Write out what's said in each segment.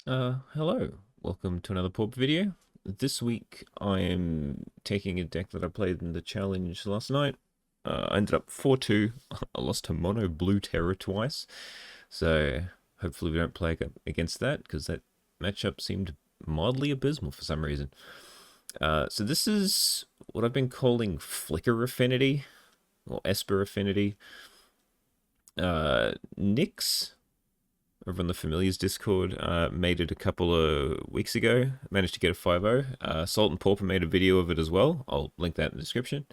Hello. Welcome to another Pauper video. This week I am taking a deck that I played in the challenge last night. I ended up 4-2. I lost to Mono Blue Terror twice. So hopefully we don't play against that, because that matchup seemed mildly abysmal for some reason. So this is what I've been calling Flicker Affinity, or Esper Affinity. Nyx over on the Familiars Discord, made it a couple of weeks ago. Managed to get a 5-0. Salt and Pauper made a video of it as well. I'll link that in the description.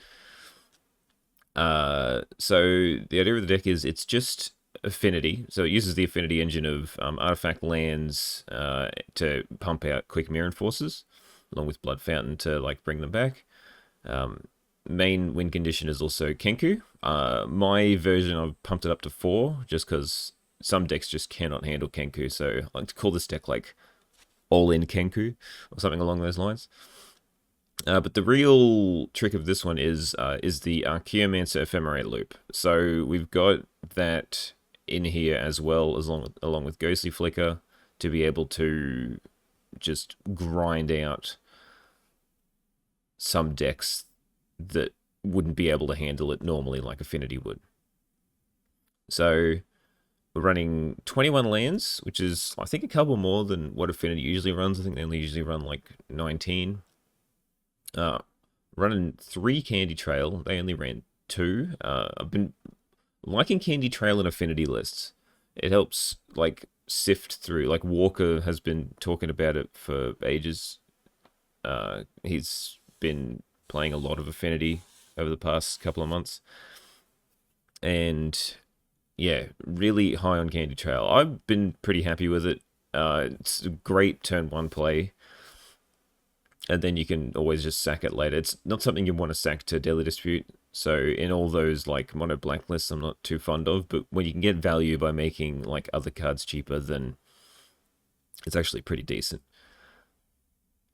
So the idea of the deck is it's just Affinity. So it uses the Affinity engine of artifact lands to pump out quick Mirror Forces, along with Blood Fountain to bring them back. Main win condition is also Kenku. My version, I've pumped it up to 4 just because some decks just cannot handle Kenku, so I like to call this deck all-in Kenku or something along those lines. But the real trick of this one is the Archaeomancer Ephemerate loop. So we've got that in here as well, along with Ghostly Flicker, to be able to just grind out some decks that wouldn't be able to handle it normally like Affinity would. So we're running 21 lands, which is, I think, a couple more than what Affinity usually runs. I think they only usually run 19. Running 3 Candy Trail. They only ran 2. I've been liking Candy Trail in Affinity lists. It helps, sift through. Walker has been talking about it for ages. He's been playing a lot of Affinity over the past couple of months. And yeah, really high on Candy Trail. I've been pretty happy with it. It's a great turn 1 play. And then you can always just sack it later. It's not something you want to sack to Deadly Dispute. So in all those mono black lists I'm not too fond of, but when you can get value by making other cards cheaper, then it's actually pretty decent.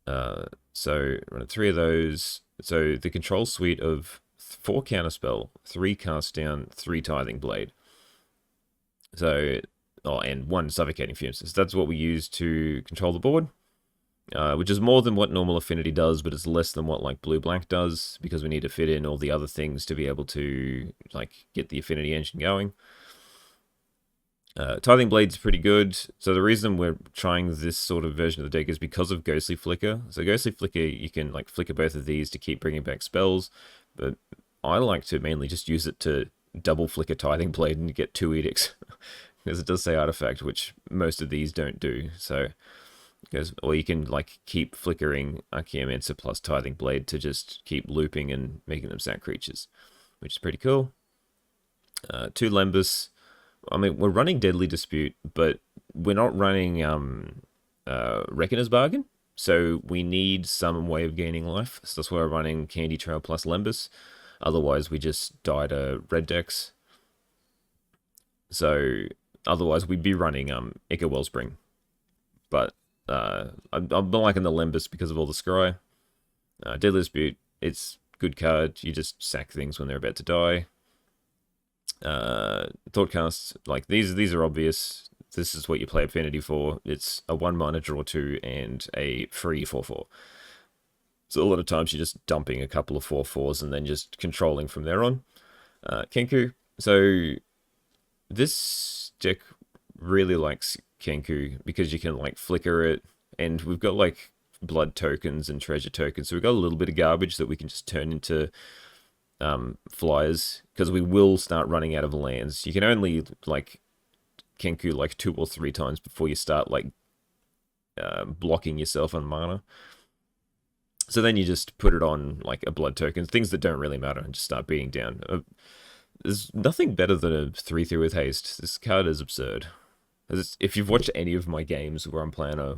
So run 3 of those. So the control suite of 4 Counterspell, 3 Cast Down, 3 Tithing Blade. So, and 1 Suffocating Fumes. So that's what we use to control the board, which is more than what normal Affinity does, but it's less than what blue-black does, because we need to fit in all the other things to be able to get the Affinity engine going. Tithing Blade's pretty good. So the reason we're trying this sort of version of the deck is because of Ghostly Flicker. So Ghostly Flicker, you can flicker both of these to keep bringing back spells, but I like to mainly just use it to double flicker Tithing Blade and get 2 edicts, because it does say artifact, which most of these don't do. So, or you can keep flickering Archaeomancer plus Tithing Blade to just keep looping and making them sack creatures, which is pretty cool. 2 Lembas. I mean, we're running Deadly Dispute, but we're not running Reckoner's Bargain, so we need some way of gaining life. So that's why we're running Candy Trail plus Lembas. Otherwise, we just die to red decks. So otherwise, we'd be running Echo Wellspring. But I'm liking the Lembas because of all the scry. Deadly Dispute, it's good card. You just sack things when they're about to die. Thoughtcasts, these are obvious. This is what you play Affinity for. It's a 1-mana draw 2 and a free 4/4. So a lot of times you're just dumping a couple of 4/4s and then just controlling from there on. Kenku. So this deck really likes Kenku because you can flicker it, and we've got blood tokens and treasure tokens. So we've got a little bit of garbage that we can just turn into flyers, because we will start running out of lands. You can only Kenku 2 or 3 times before you start blocking yourself on mana. So then you just put it on a blood token, things that don't really matter, and just start beating down. There's nothing better than a 3/3 with haste. This card is absurd. If you've watched any of my games where I'm playing a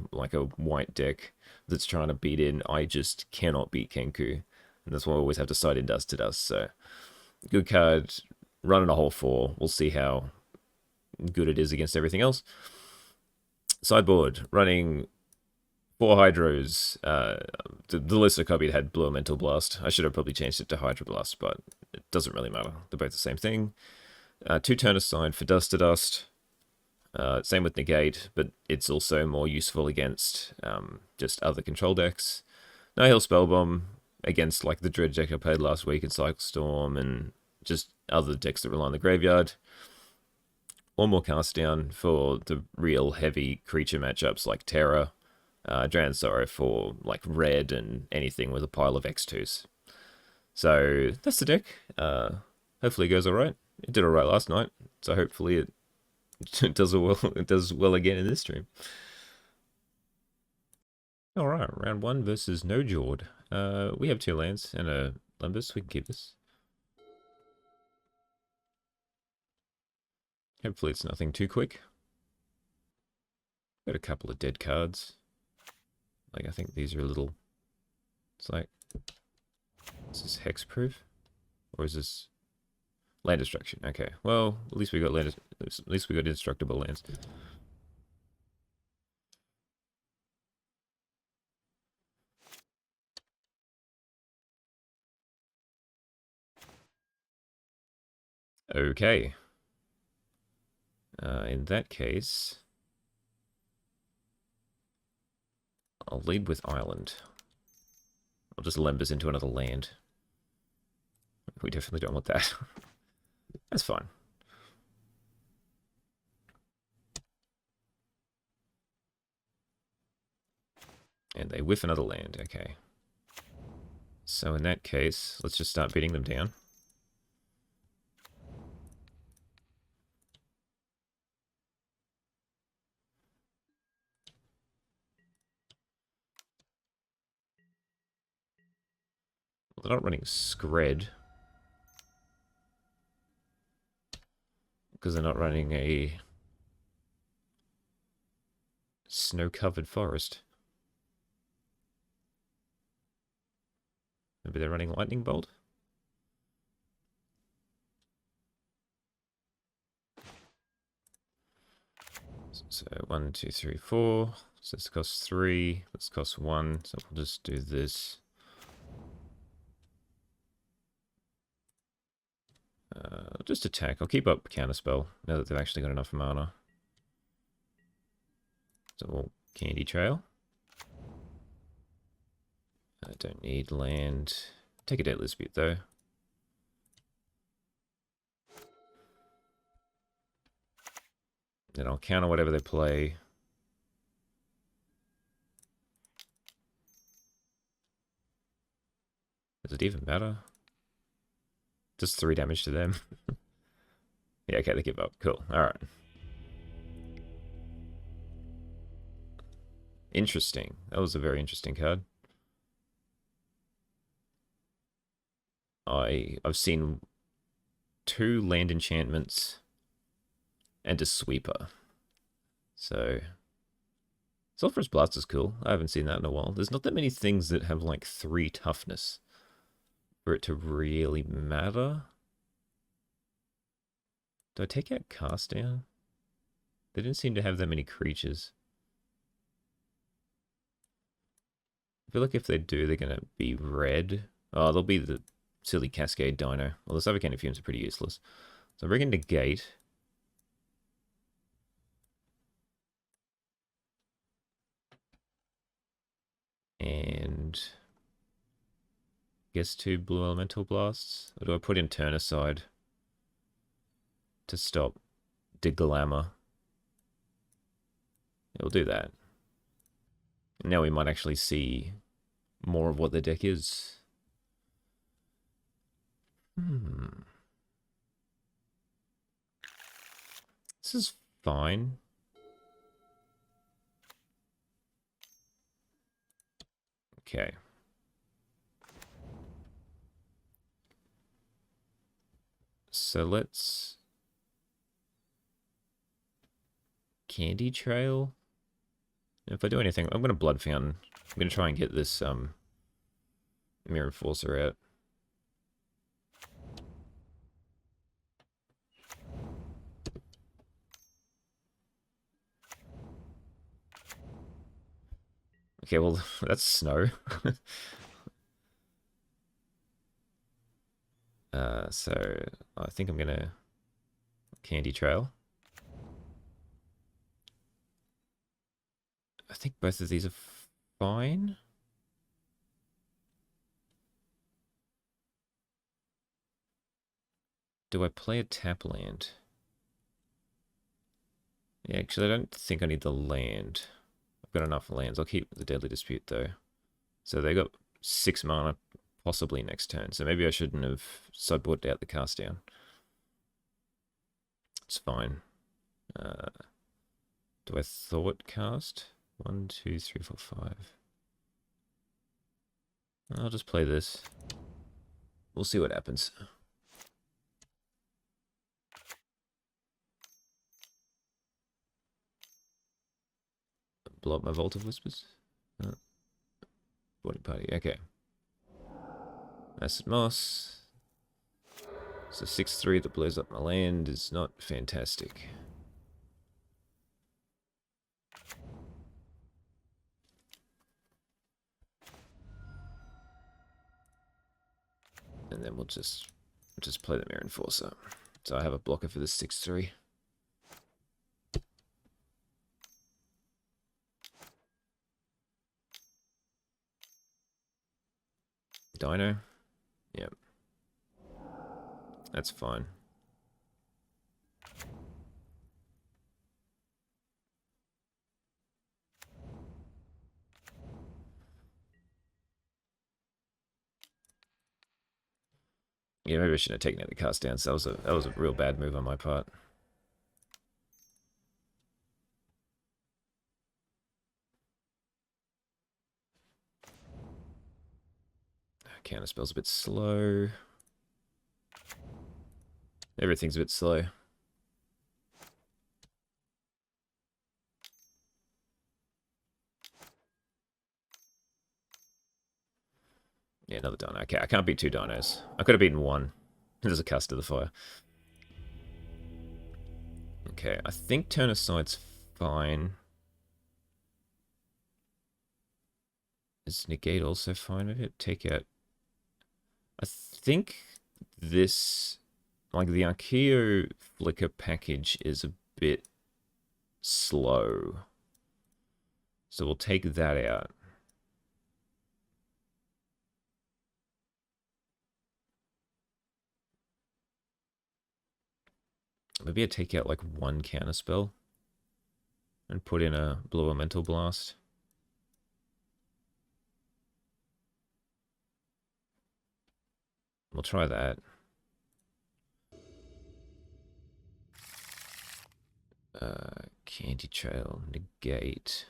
white deck that's trying to beat in, I just cannot beat Kenku. And that's why I always have to side in dust to dust. So good card, running a whole 4. We'll see how good it is against everything else. Sideboard, running 4 Hydros. The list I copied had Blue Elemental Blast. I should have probably changed it to Hydro Blast, but it doesn't really matter. They're both the same thing. 2 Turn Aside for Dust to Dust. Same with Negate, but it's also more useful against just other control decks. No Heal Spellbomb against like the Dredge deck I played last week in Cycle Storm and just other decks that rely on the graveyard. Or more cast down for the real heavy creature matchups like Terra, Drowned Sorrow for like red and anything with a pile of X2s. So that's the deck. Hopefully it goes alright. It did alright last night, so hopefully it does well. It does well again in this stream. Alright, round 1 versus No Jord. We have 2 lands and a Limbus. We can keep this. Hopefully it's nothing too quick. Got a couple of dead cards. Like, I think these are a little... It's like... Is this hexproof? Or is this... Land destruction. Okay, well, at least we got land... At least we got indestructible lands. Okay. In that case... I'll lead with Island. I'll just Limbus into another land. We definitely don't want that. That's fine. And they whiff another land, okay. So in that case, let's just start beating them down. Well, they're not running Scred. Because they're not running a snow-covered forest. Maybe they're running Lightning Bolt? So 1, 2, 3, 4. So this costs 3. This costs 1. So we'll just do this. Just attack. I'll keep up Counterspell now that they've actually got enough mana. So we'll Candy Trail. I don't need land. Take a Deadly Dispute though. Then I'll counter whatever they play. Does it even matter? Just 3 damage to them. Yeah, okay, they give up. Cool. Alright. Interesting. That was a very interesting card. I've seen 2 land enchantments and a sweeper. So Sulphurous Blast is cool. I haven't seen that in a while. There's not that many things that have like 3 toughness for it to really matter. Do I take out Cast Down? They didn't seem to have that many creatures. I feel like if they do, they're going to be red. Oh, they'll be the silly Cascade Dino. Well, the Suffocating Fumes are pretty useless. So bring in Negate. And I guess 2 Blue Elemental Blasts. Or do I put in Turn-Aside to stop Diglamma? It'll do that. And now we might actually see more of what the deck is. This is fine. Okay. So let's Candy Trail. If I do anything, I'm gonna Blood Fountain. I'm gonna try and get this Mirror Enforcer out. Okay, well that's snow. So I think I'm gonna Candy Trail. I think both of these are fine. Do I play a tap land? Yeah, actually, I don't think I need the land. I've got enough lands. I'll keep the Deadly Dispute, though. So they got 6 mana, possibly next turn. So maybe I shouldn't have sideboarded out the cast down. It's fine. Do I thought cast? 1, 2, 3, 4, 5. I'll just play this. We'll see what happens. Blow up my Vault of Whispers. Boarding party. Okay. Acid Moss. So 6/3 that blows up my land is not fantastic. And then we'll just play the Mirror Enforcer. So I have a blocker for this 6/3. Dino. Yep. That's fine. Yeah, maybe I shouldn't have taken out the cast down. So that was a real bad move on my part. Counterspell's a bit slow. Everything's a bit slow. Yeah, another dino. Okay, I can't beat 2 dinos. I could have beaten 1. There's a cast to the fire. Okay, I think turn aside's fine. Is negate also fine? Maybe I'd take out... I think this... Like, the Archeo Flicker package is a bit slow. So we'll take that out. Maybe I'd take out, like, 1 counterspell. And put in a Blue Elemental Blast. We'll try that. Candy Trail, negate.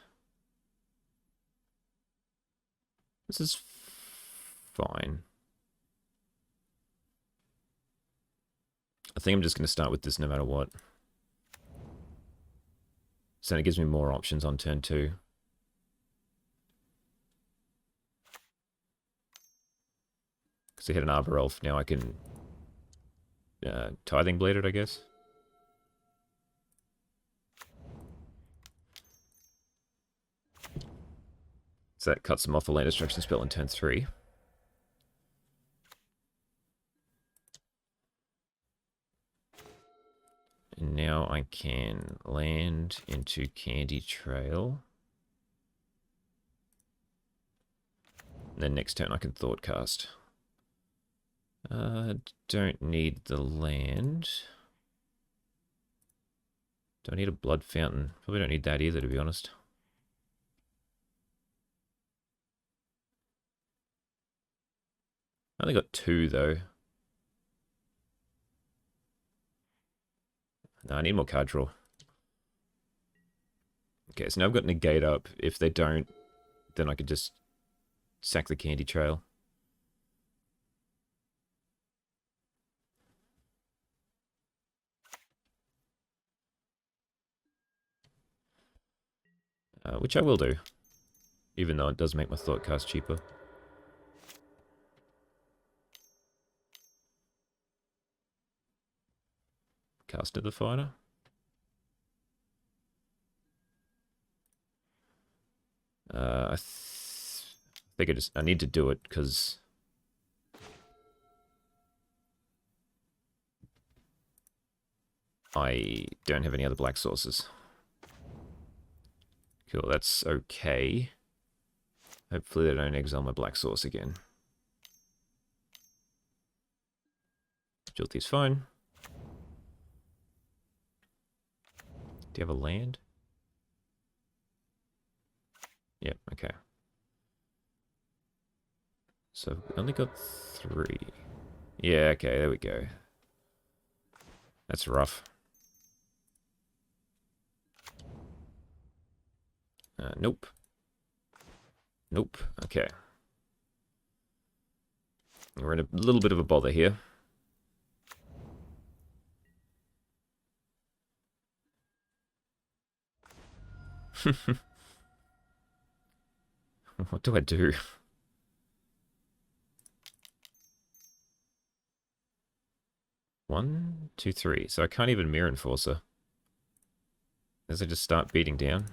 This is fine. I think I'm just going to start with this no matter what. So it gives me more options on turn 2. Because I hit an Arbor Elf, now I can Tithing Blade it, I guess. So that cuts them off a land destruction spell in turn 3. And now I can land into Candy Trail. And then next turn I can Thought Cast. Don't need the land. Do I need a Blood Fountain? Probably don't need that either, to be honest. I only got 2, though. No, I need more card draw. Okay, so now I've got Negate up. If they don't, then I could just sack the Candy Trail. Which I will do. Even though it does make my Thought Cast cheaper. Cast of the Fighter. I think I need to do it because I don't have any other black sources. Cool, that's okay. Hopefully they don't exile my black source again. Jilty's fine. Do you have a land? Yep, okay. So we only got 3. Yeah, okay, there we go. That's rough. Nope. Nope, okay. We're in a little bit of a bother here. What do I do? 1, 2, 3. So I can't even Mirror Enforcer. As I just start beating down.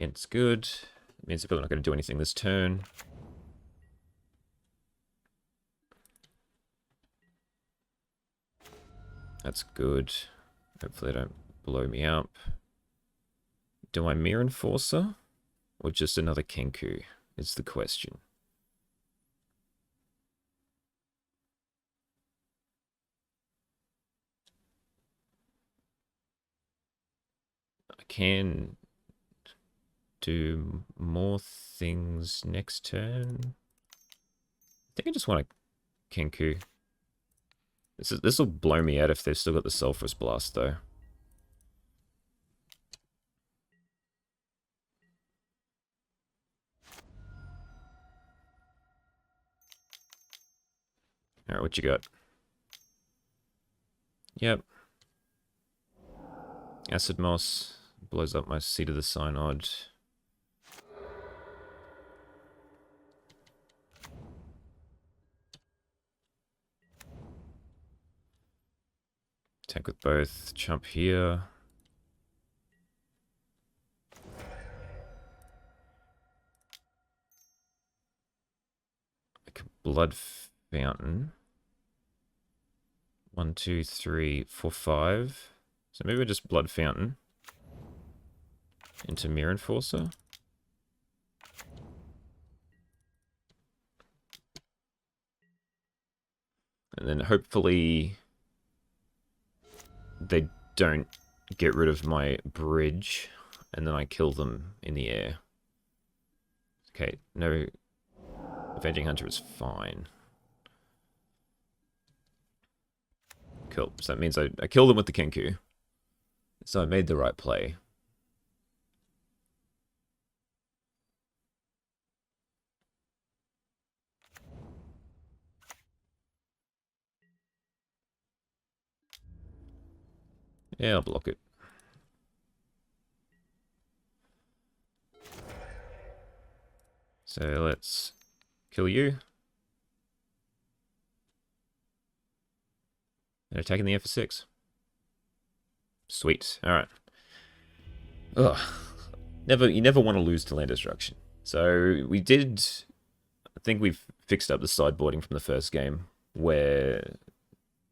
It's good. It means they're probably not going to do anything this turn. That's good. Hopefully they don't blow me up. Do I Mirror Enforcer? Or just another Kenku? Is the question. I can do more things next turn. I think I just want a Kenku. This will blow me out if they've still got the Sulphurous Blast, though. Alright, what you got? Yep. Acid Moss blows up my Seat of the Synod. Attack with both. Chump here. Like a Blood Fountain. 1, 2, 3, 4, 5. So maybe just Blood Fountain. Into Mirror Enforcer. And then hopefully they don't get rid of my bridge. And then I kill them in the air. Okay, no. Avenging Hunter is fine. Cool. So that means I kill them with the Kenku. So I made the right play. Yeah, I'll block it. So let's kill you. They're attacking the F for 6. Sweet. Alright. Ugh. You never want to lose to land destruction. So we did... I think we've fixed up the sideboarding from the first game, where...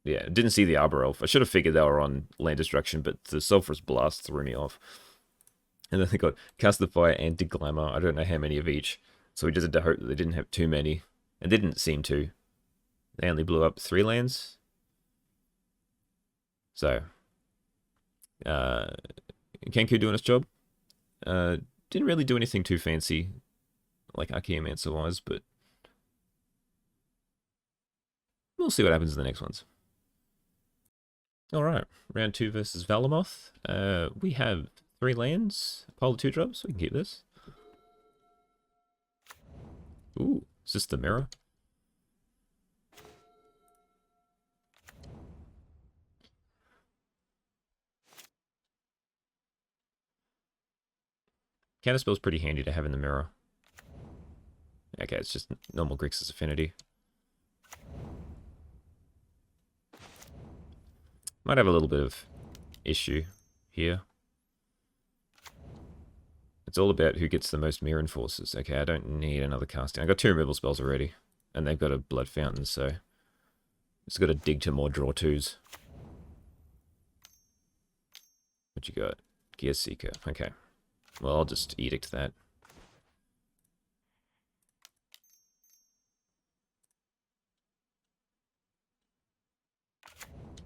Yeah, didn't see the Arbor Elf. I should have figured they were on land destruction, but the Sulphurous Blast threw me off. And then they got Cast the Fire and Glamour. I don't know how many of each. So we just had to hope that they didn't have too many. And they didn't seem to. They only blew up 3 lands. So, Kenku doing its job. Didn't really do anything too fancy, like Archaeomancer-wise, but we'll see what happens in the next ones. Alright, round 2 versus Valamoth. We have 3 lands, a pile of 2 drops, we can keep this. Ooh, is this the mirror? Counterspell's pretty handy to have in the mirror. Okay, it's just normal Grixis Affinity. Might have a little bit of issue here. It's all about who gets the most mirror enforcers. Okay, I don't need another casting. I got 2 removal spells already. And they've got a blood fountain, so it's got to dig to more draw 2s. What you got? Gear Seeker. Okay. Well, I'll just edict that.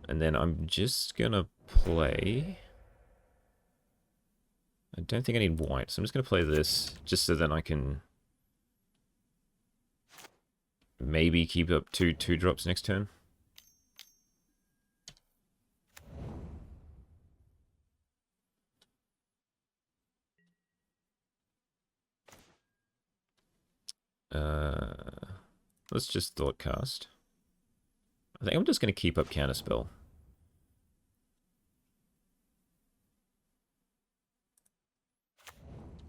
And then I'm just gonna play... I don't think I need white, so I'm just gonna play this, just so then I can maybe keep up 2/2 drops next turn. Let's just thought cast. I think I'm just gonna keep up counterspell.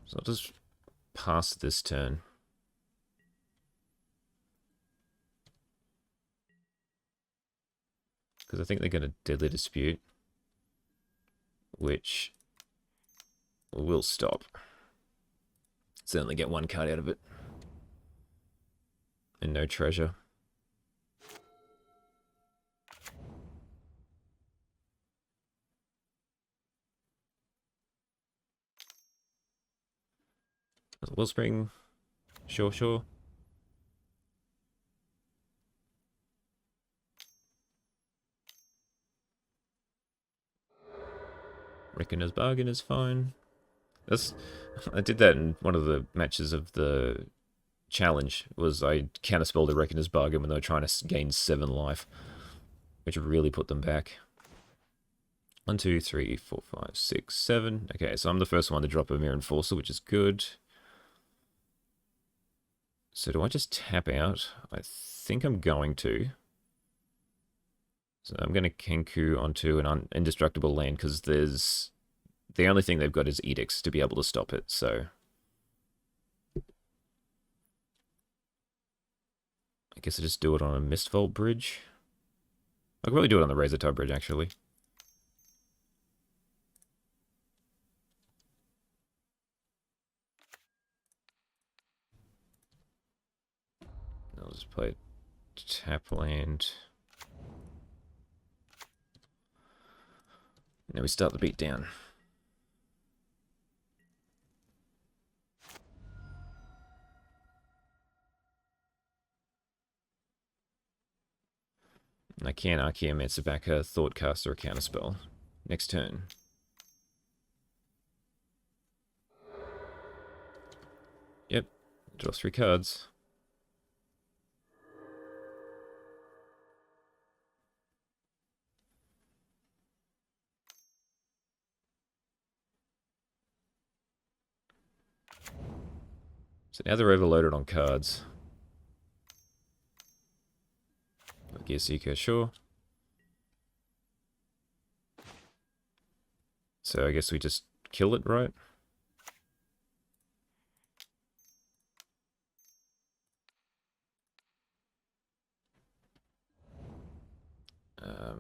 So I'll just pass this turn. Because I think they're going to Deadly Dispute, which will stop. Certainly get 1 card out of it. And no treasure. Wellspring. Sure. Reckoner's Bargain is fine. I did that in one of the matches of the challenge. Was I counterspelled a Reckoner's Bargain when they were trying to gain 7 life, which really put them back. 1, 2, 3, 4, 5, 6, 7. Okay, so I'm the first one to drop a Mirror Enforcer, which is good. So do I just tap out? I think I'm going to. So I'm going to Kenku onto an indestructible land because there's... The only thing they've got is edicts to be able to stop it, so... I guess I just do it on a Mistvault bridge. I could really do it on the Razor Tide bridge, actually. I'll just play tap land. Now we start the beat down. And I can Archaeomancer back a Thoughtcaster or a Counterspell. Next turn. Yep. Draw 3 cards. So now they're overloaded on cards. Gear Seeker, sure. So I guess we just kill it, right?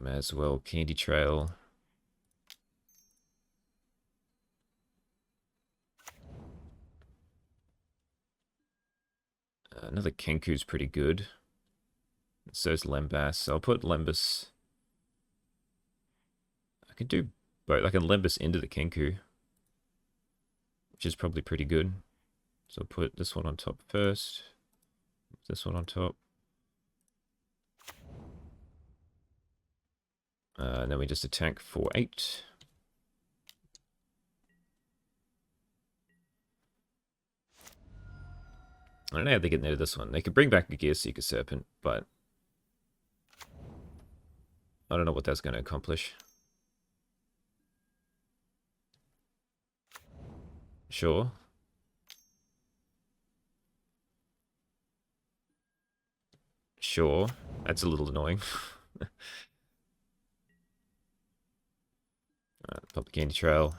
As well, Candy Trail. Another Kenku's pretty good. So's Lembas. I'll put Lembas... I can do both. I can Lembas into the Kenku, which is probably pretty good. So I'll put this one on top first. This one on top. And then we just attack for 8. I don't know how they get into this one. They could bring back a Gear Seeker Serpent, but I don't know what that's going to accomplish. Sure. Sure. That's a little annoying. Pop the Candy Trail.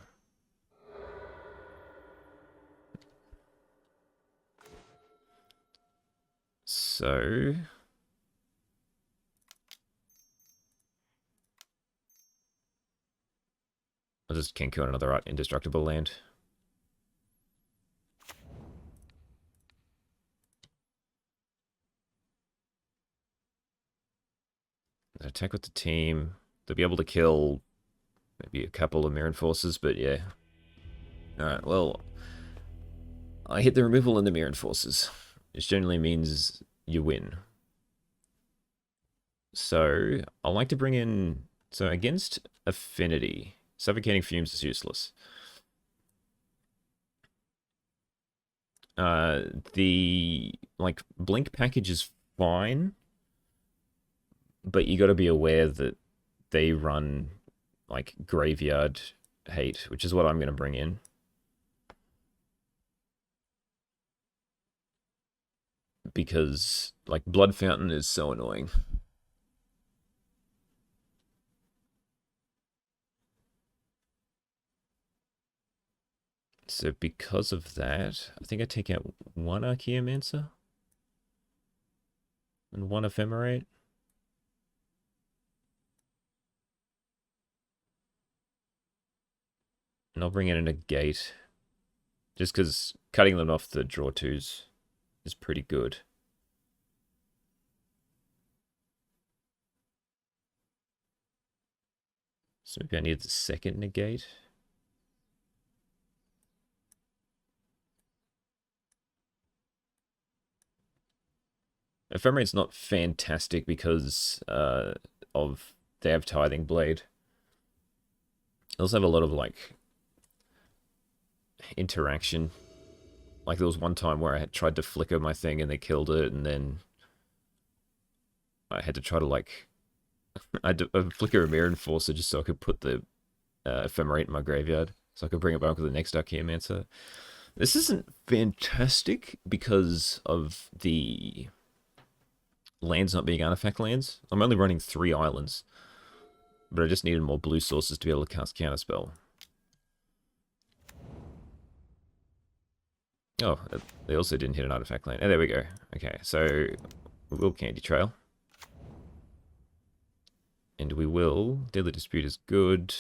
So... I'll just Kenku on another indestructible land. Attack with the team. They'll be able to kill maybe a couple of mirror forces, but yeah. Alright, well, I hit the removal and the mirror forces, which generally means you win. So, I like to bring in... So, against Affinity, Suffocating Fumes is useless. The, like, Blink package is fine, but you got to be aware that they run, like, Graveyard Hate, which is what I'm going to bring in. Because, like, Blood Fountain is so annoying. So because of that, I think I take out one Archaeomancer and one Ephemerate. And I'll bring in a Negate. Just because cutting them off the draw twos is pretty good. So maybe I need the second Negate. Ephemerate's not fantastic because of they have Tithing Blade. They also have a lot of like interaction. Like there was one time where I had tried to flicker my thing and they killed it, and then I had to try to like I had to flicker a Mirror Enforcer just so I could put the Ephemerate in my graveyard, so I could bring it back with the next Archaeomancer. This isn't fantastic because of the lands not being artifact lands. I'm only running 3 islands, but I just needed more blue sources to be able to cast Counterspell. Oh, they also didn't hit an artifact land. Oh, there we go. Okay, so we will Candy Trail. And we will. Deadly Dispute is good.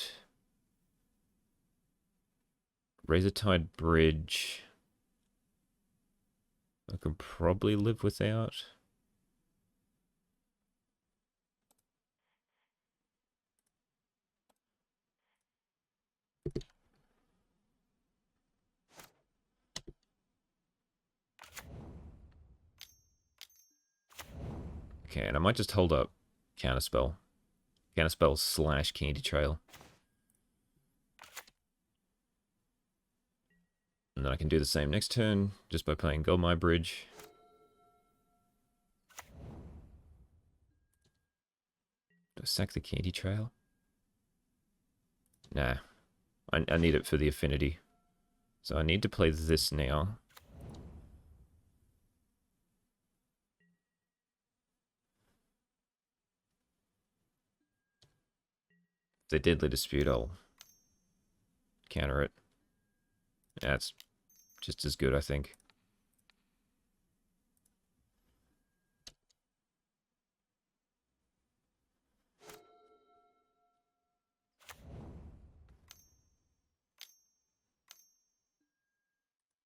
Razortide Bridge. I can probably live without. Okay, and I might just hold up Counterspell. Counterspell / Candy Trail. And then I can do the same next turn, just by playing Goldmire Bridge. Do I sack the Candy Trail? Nah. I need it for the Affinity. So I need to play this now. If they Deadly Dispute, I'll counter it. That's just as good, I think.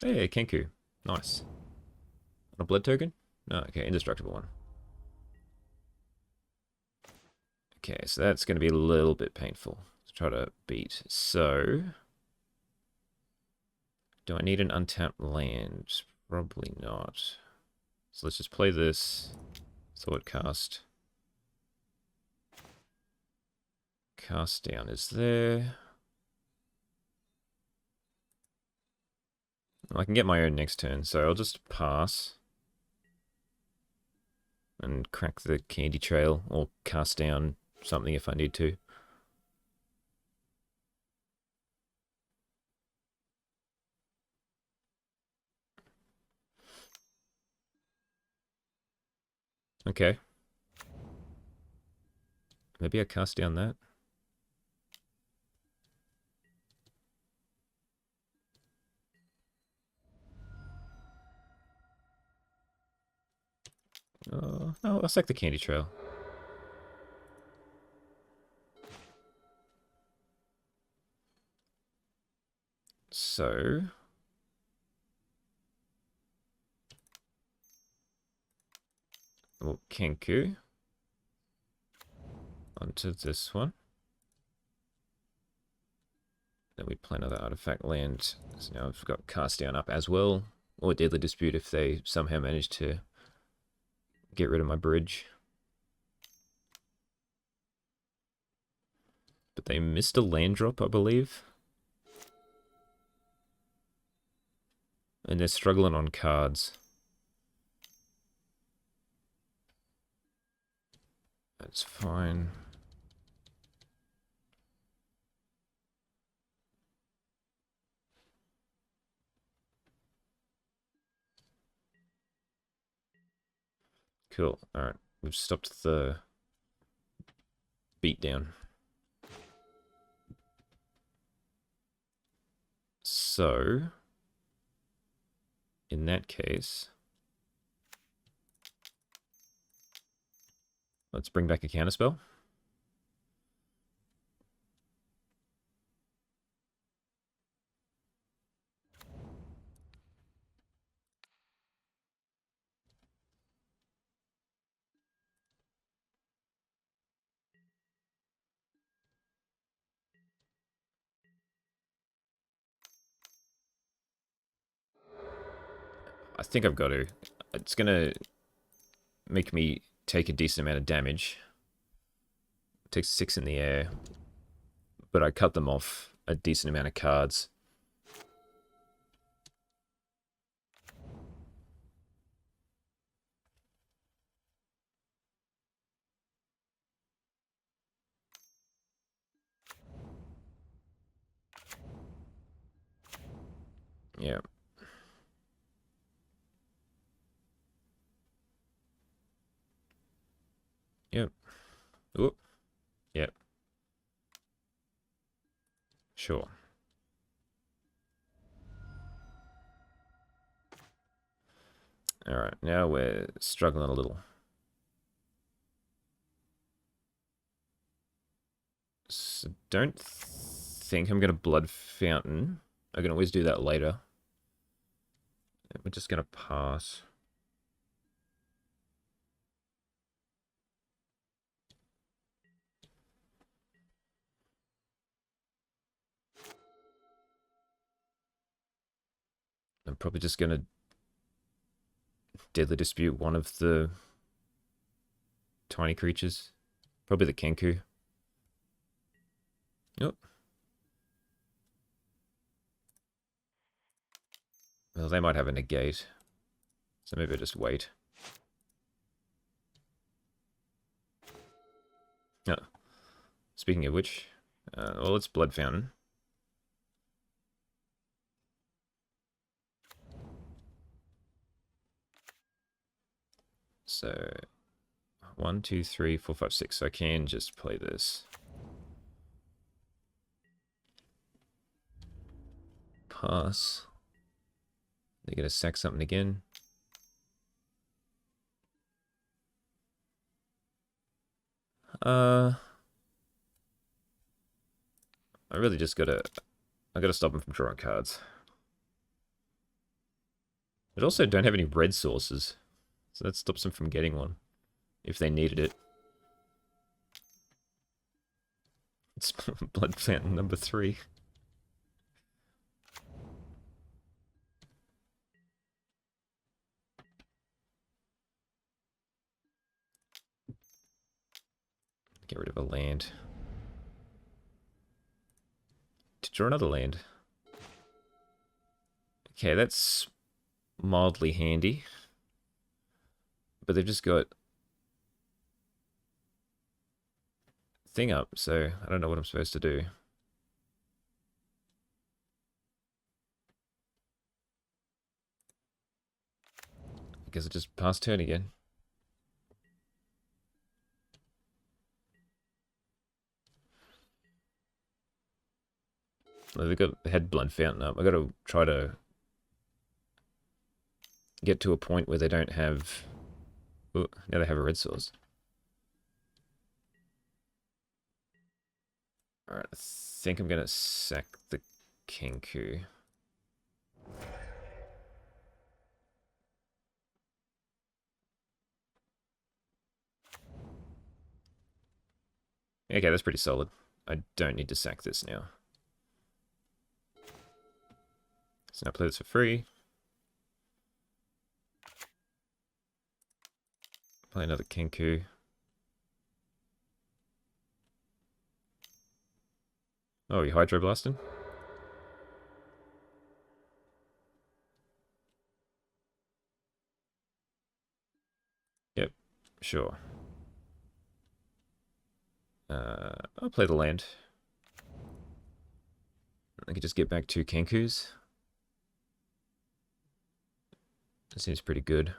Hey, Kenku. Nice. A blood token? No, okay, indestructible one. Okay, so that's going to be a little bit painful to try to beat. So, do I need an untapped land? Probably not. So let's just play this. Sword cast. Cast down is there. I can get my own next turn, so I'll just pass. And crack the Candy Trail, or cast down something if I need to. Okay. Maybe I cast down that. Oh, I'll sack the Candy Trail. So... well, Kenku. onto this one. Then we play another artifact land. So now I've got Cast Down up as well. Or Deadly Dispute if they somehow manage to get rid of my bridge. But they missed a land drop, I believe. And they're struggling on cards. That's fine. Cool. Alright. We've stopped the beatdown. So, in that case, let's bring back a counterspell. I think I've got to. It's going to make me take a decent amount of damage. It takes 6 in the air. But I cut them off a decent amount of cards. Yeah. Yep. Oop. Yep. Sure. Alright, now we're struggling a little. So don't think I'm going to Blood Fountain. I can always do that later. We're just going to pass. I'm probably just going to Deadly Dispute one of the tiny creatures. Probably the Kenku. Yep. Well, they might have a negate. So maybe I'll just wait. Oh. Speaking of which, well, it's Blood Fountain. So 1, 2, 3, 4, 5, 6. So I can just play this. Pass. They're gonna sack something again. I really just gotta stop them from drawing cards. But also don't have any red sources, so that stops them from getting one if they needed it. It's Blood Fountain number 3. Get rid of a land. To draw another land. Okay, that's mildly handy. But they've just got thing up, so I don't know what I'm supposed to do. I guess I just pass turn again. Well, they had Blood Fountain up. I gotta try to get to a point where they don't have... Ooh, now they have a red source. Alright, I think I'm gonna sack the Kenku. Okay, that's pretty solid. I don't need to sack this now. So now play this for free. Play another Kenku. Oh, you Hydro Blasting? Yep, sure. I'll play the land. I can just get back 2 Kenkus. That seems pretty good.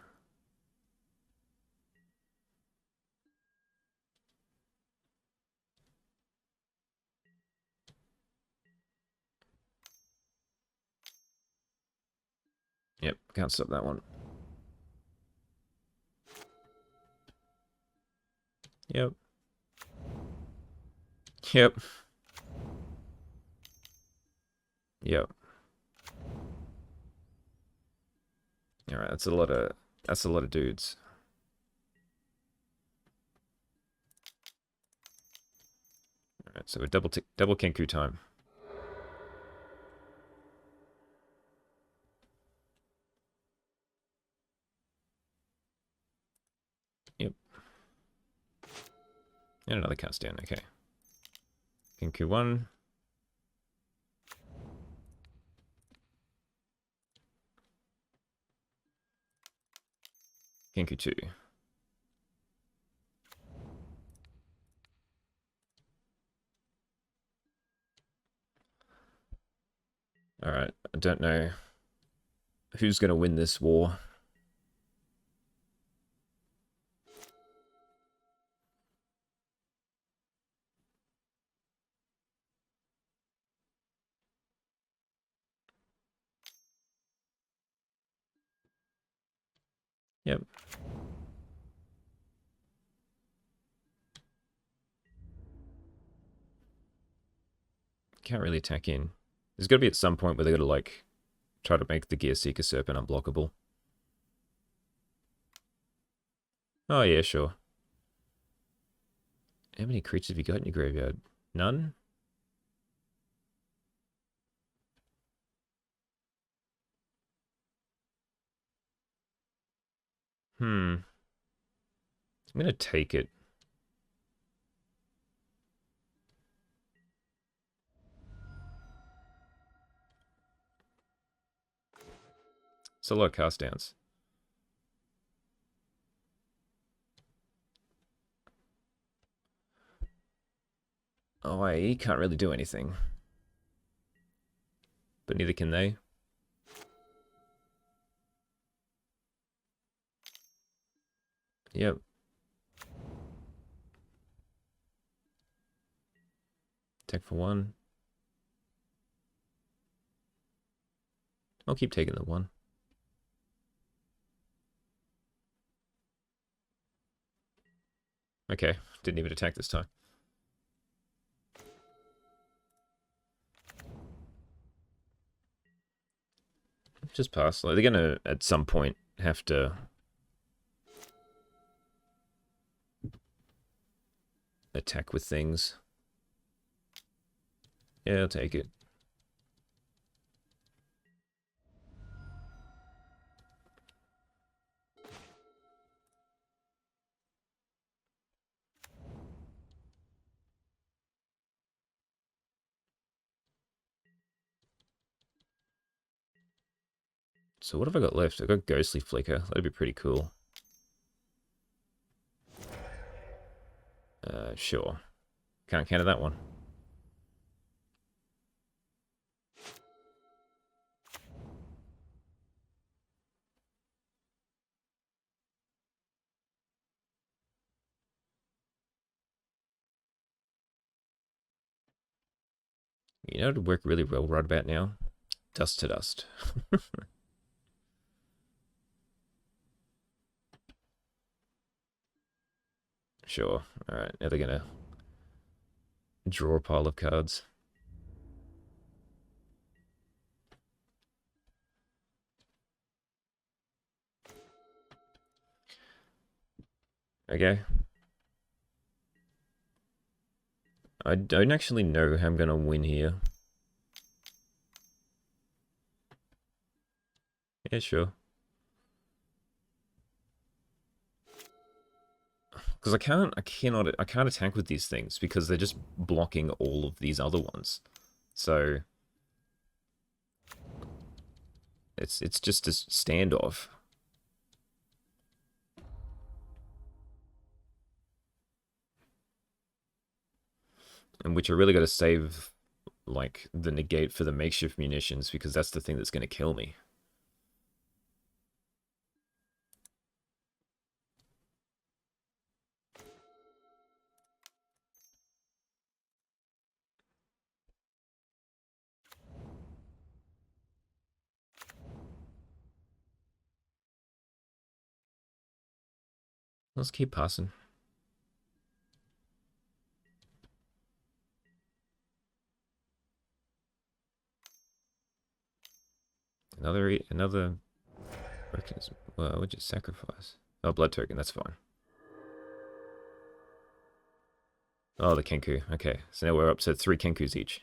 Yep, can't stop that one. Yep. Yep. Yep. Alright, that's a lot of dudes. Alright, so we're double Kenku time. Yep. And another cast down, okay. Kenku 1. Kenku 2. Alright, I don't know who's going to win this war. Yep. Can't really attack in. There's got to be at some point where they're going to, like, try to make the Gear Seeker Serpent unblockable. Oh, yeah, sure. How many creatures have you got in your graveyard? None? I'm going to take it. It's a lot of cast downs. Oh, I can't really do anything. But neither can they. Yep. Tech for 1. I'll keep taking the 1. Okay, didn't even attack this time. Just pass. Like, they're gonna, at some point, have to attack with things. Yeah, I'll take it. So what have I got left? I've got Ghostly Flicker. That'd be pretty cool. Sure. Can't counter that one. You know what would work really well right about now? Dust to Dust. Sure. Alright, now they're gonna draw a pile of cards. Okay. I don't actually know how I'm gonna win here. Yeah, sure. Because I can't attack with these things because they're just blocking all of these other ones. So it's just a standoff. And which I really got to save, like, the negate for the makeshift munitions, because that's the thing that's going to kill me. Let's keep passing. Another... Well, would you sacrifice? Oh, blood token, that's fine. Oh, the Kenku. Okay, so now we're up to 3 Kenkus each.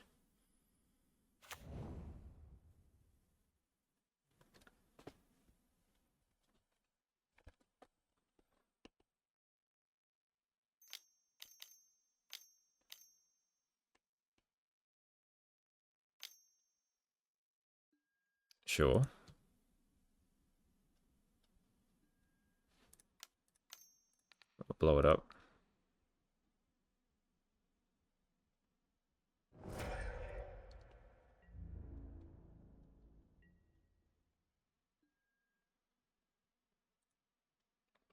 Sure. I'll blow it up.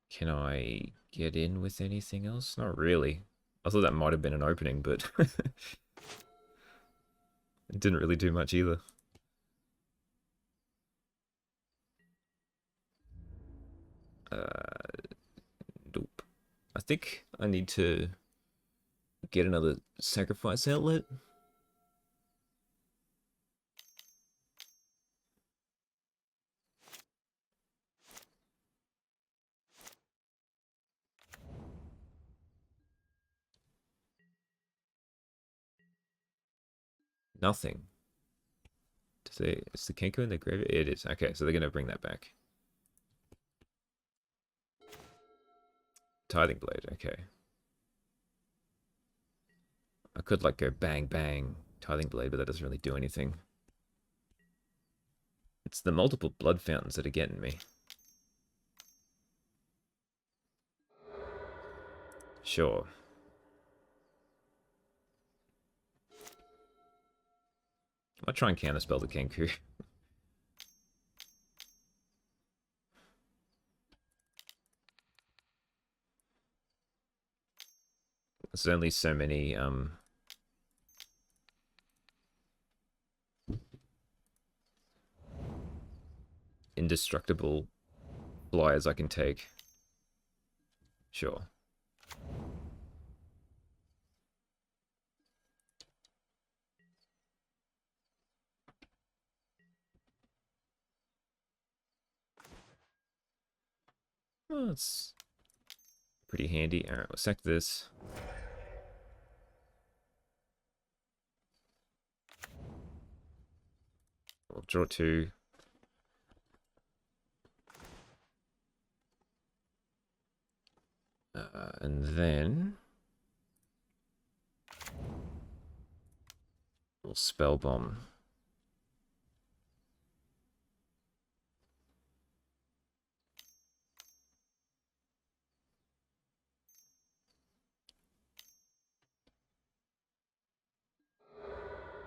Can I get in with anything else? Not really. I thought that might have been an opening, but it didn't really do much either. Nope. I think I need to get another sacrifice outlet. Nothing. Is the Kenku in the graveyard? It is. Okay, so they're going to bring that back. Tithing Blade, okay. I could, like, go bang, bang, Tithing Blade, but that doesn't really do anything. It's the multiple blood fountains that are getting me. Sure. I'll try and counterspell the Kenku. There's only so many, indestructible flyers I can take. Sure. Well, that's pretty handy. Alright, we'll sack this. We'll draw 2. And then we'll spell bomb.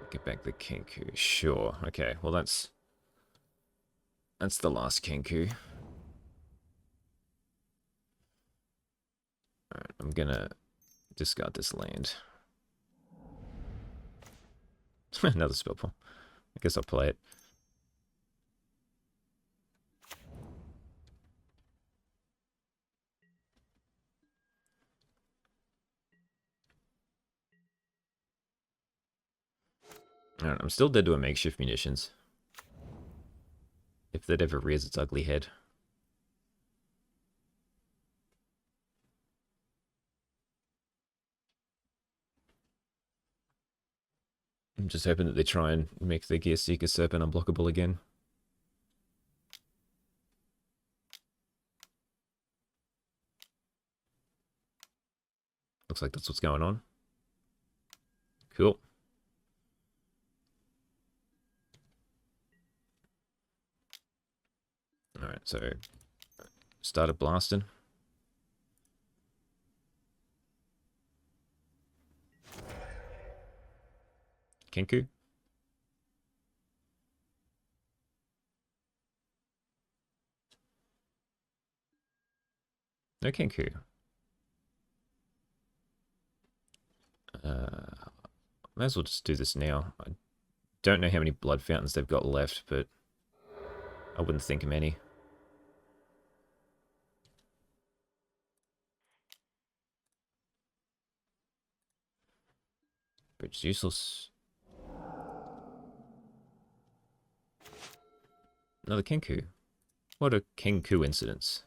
Get back the Kenku. Sure. Okay. Well, that's the last Kenku. Alright, I'm gonna discard this land. Another spell bomb. I guess I'll play it. Alright, I'm still dead to a makeshift munitions. If that ever rears its ugly head. I'm just hoping that they try and make the Gear Seeker Serpent unblockable again. Looks like that's what's going on. Cool. Alright, so started blasting. Kenku. No Kenku. Might as well just do this now. I don't know how many blood fountains they've got left, but I wouldn't think of many. But it's useless. Another Kenku. What a Kenku incidence.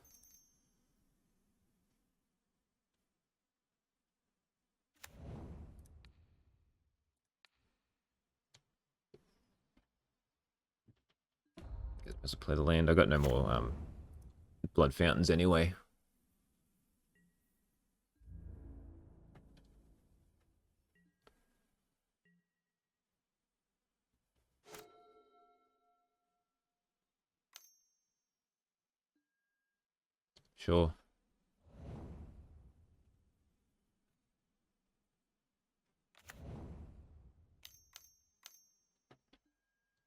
As I play the land, I got no more blood fountains anyway. Sure.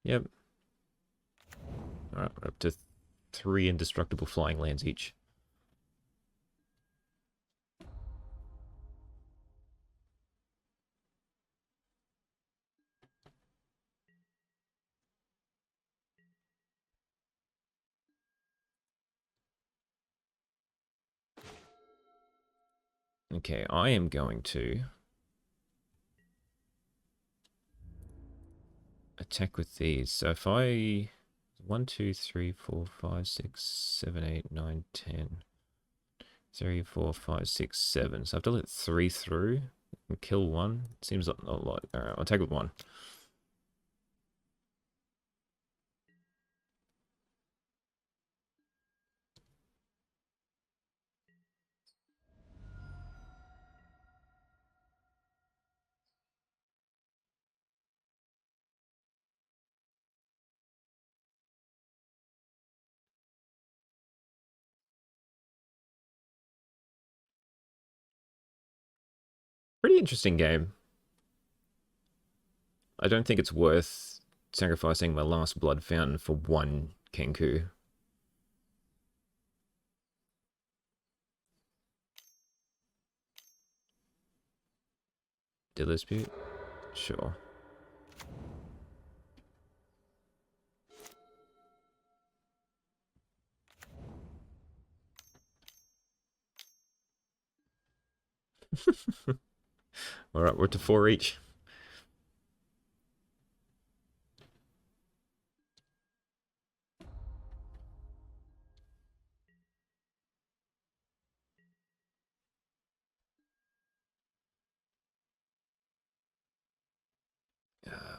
Yep. Alright, we're up to 3 indestructible flying lands each. Okay, I am going to attack with these. So if I 1, 2, 3, 4, 5, 6, 7, 8, 9, 10. 3, 4, 5, 6, 7. So I have to let 3 through and kill 1. Seems not a lot. Alright, I'll attack with 1. Pretty interesting game. I don't think it's worth sacrificing my last blood fountain for 1 Kenku. Dispute? Sure. Alright, we're to 4 each.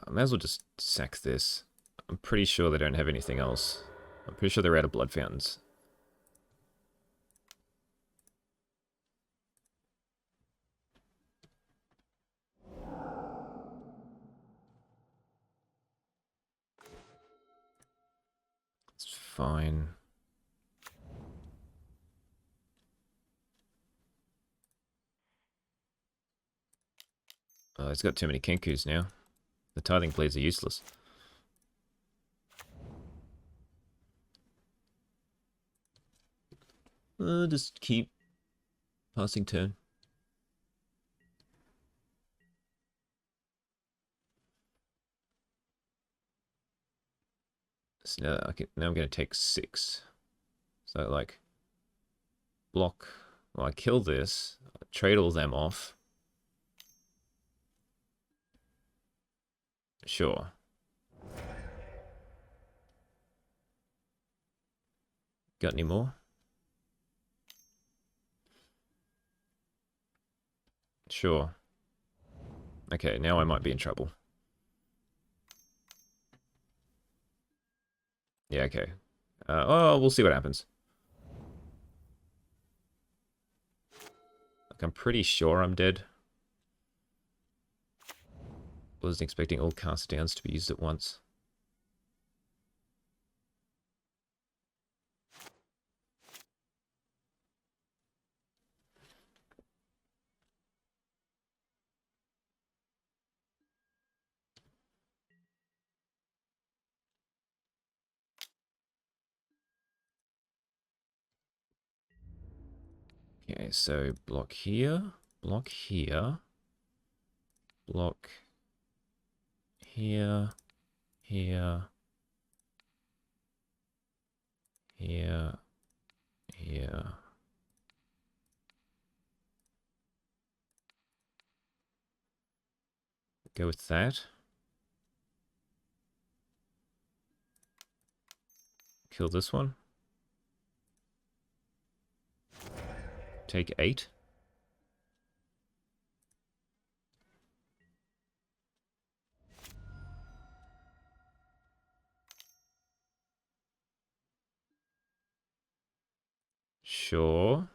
I might as well just sack this. I'm pretty sure they don't have anything else. I'm pretty sure they're out of blood fountains. It's fine. Oh, it's got too many Kenkus now. The tithing plays are useless. Just keep passing turn. So now I'm going to take 6. So, like, block. Well, I kill this. I trade all them off. Sure. Got any more? Sure. Okay, now I might be in trouble. Yeah, okay. Oh, we'll see what happens. Like, I'm pretty sure I'm dead. Wasn't expecting all cast downs to be used at once. Okay, so block here, block here, block here, here, here, here. Go with that. Kill this one. Take 8. Sure.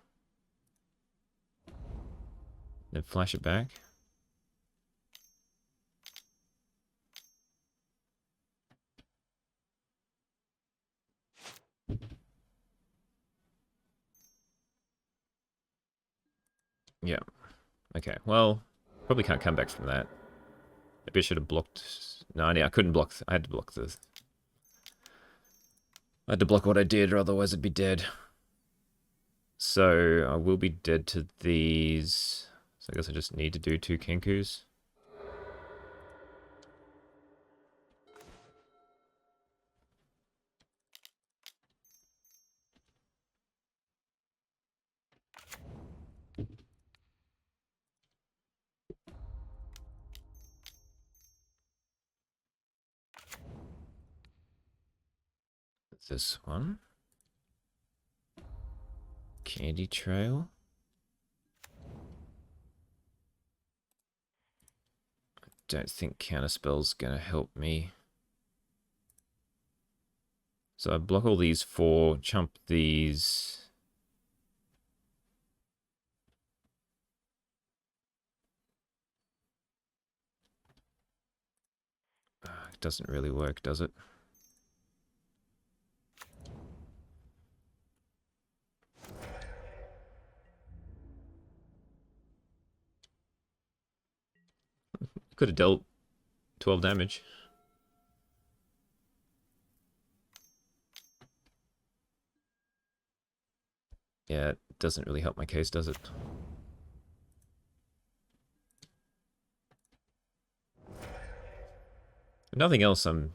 Then flash it back. Yeah. Okay, well, probably can't come back from that. Maybe I should have blocked... No, I couldn't block... I had to block the... I had to block what I did, or otherwise I'd be dead. So, I will be dead to these... So I guess I just need to do 2 Kenkus. This one. Candy Trail. Don't think Counterspell's gonna help me. So I block all these 4, chump these. It doesn't really work, does it? Could have dealt 12 damage. Yeah, it doesn't really help my case, does it? If nothing else, I'm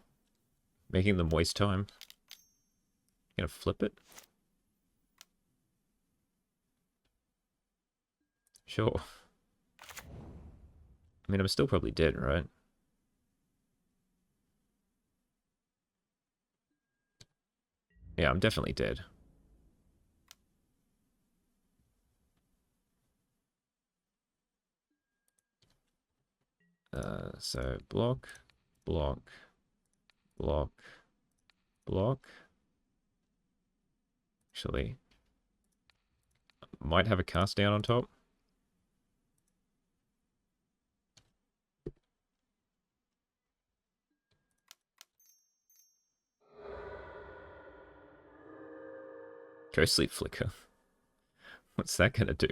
making them waste time. Gonna flip it? Sure. I mean, I'm still probably dead, right? Yeah, I'm definitely dead. So block, block, block, block. Actually, might have a cast down on top. Ghostly Flicker. What's that gonna do?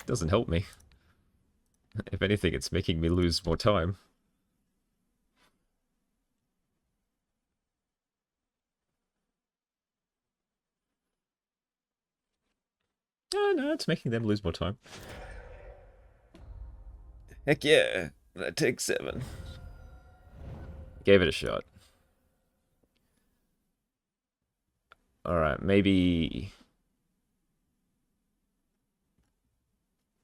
Doesn't help me. If anything, it's making me lose more time. Oh, no, it's making them lose more time. Heck yeah, that takes 7. Gave it a shot. Alright, maybe...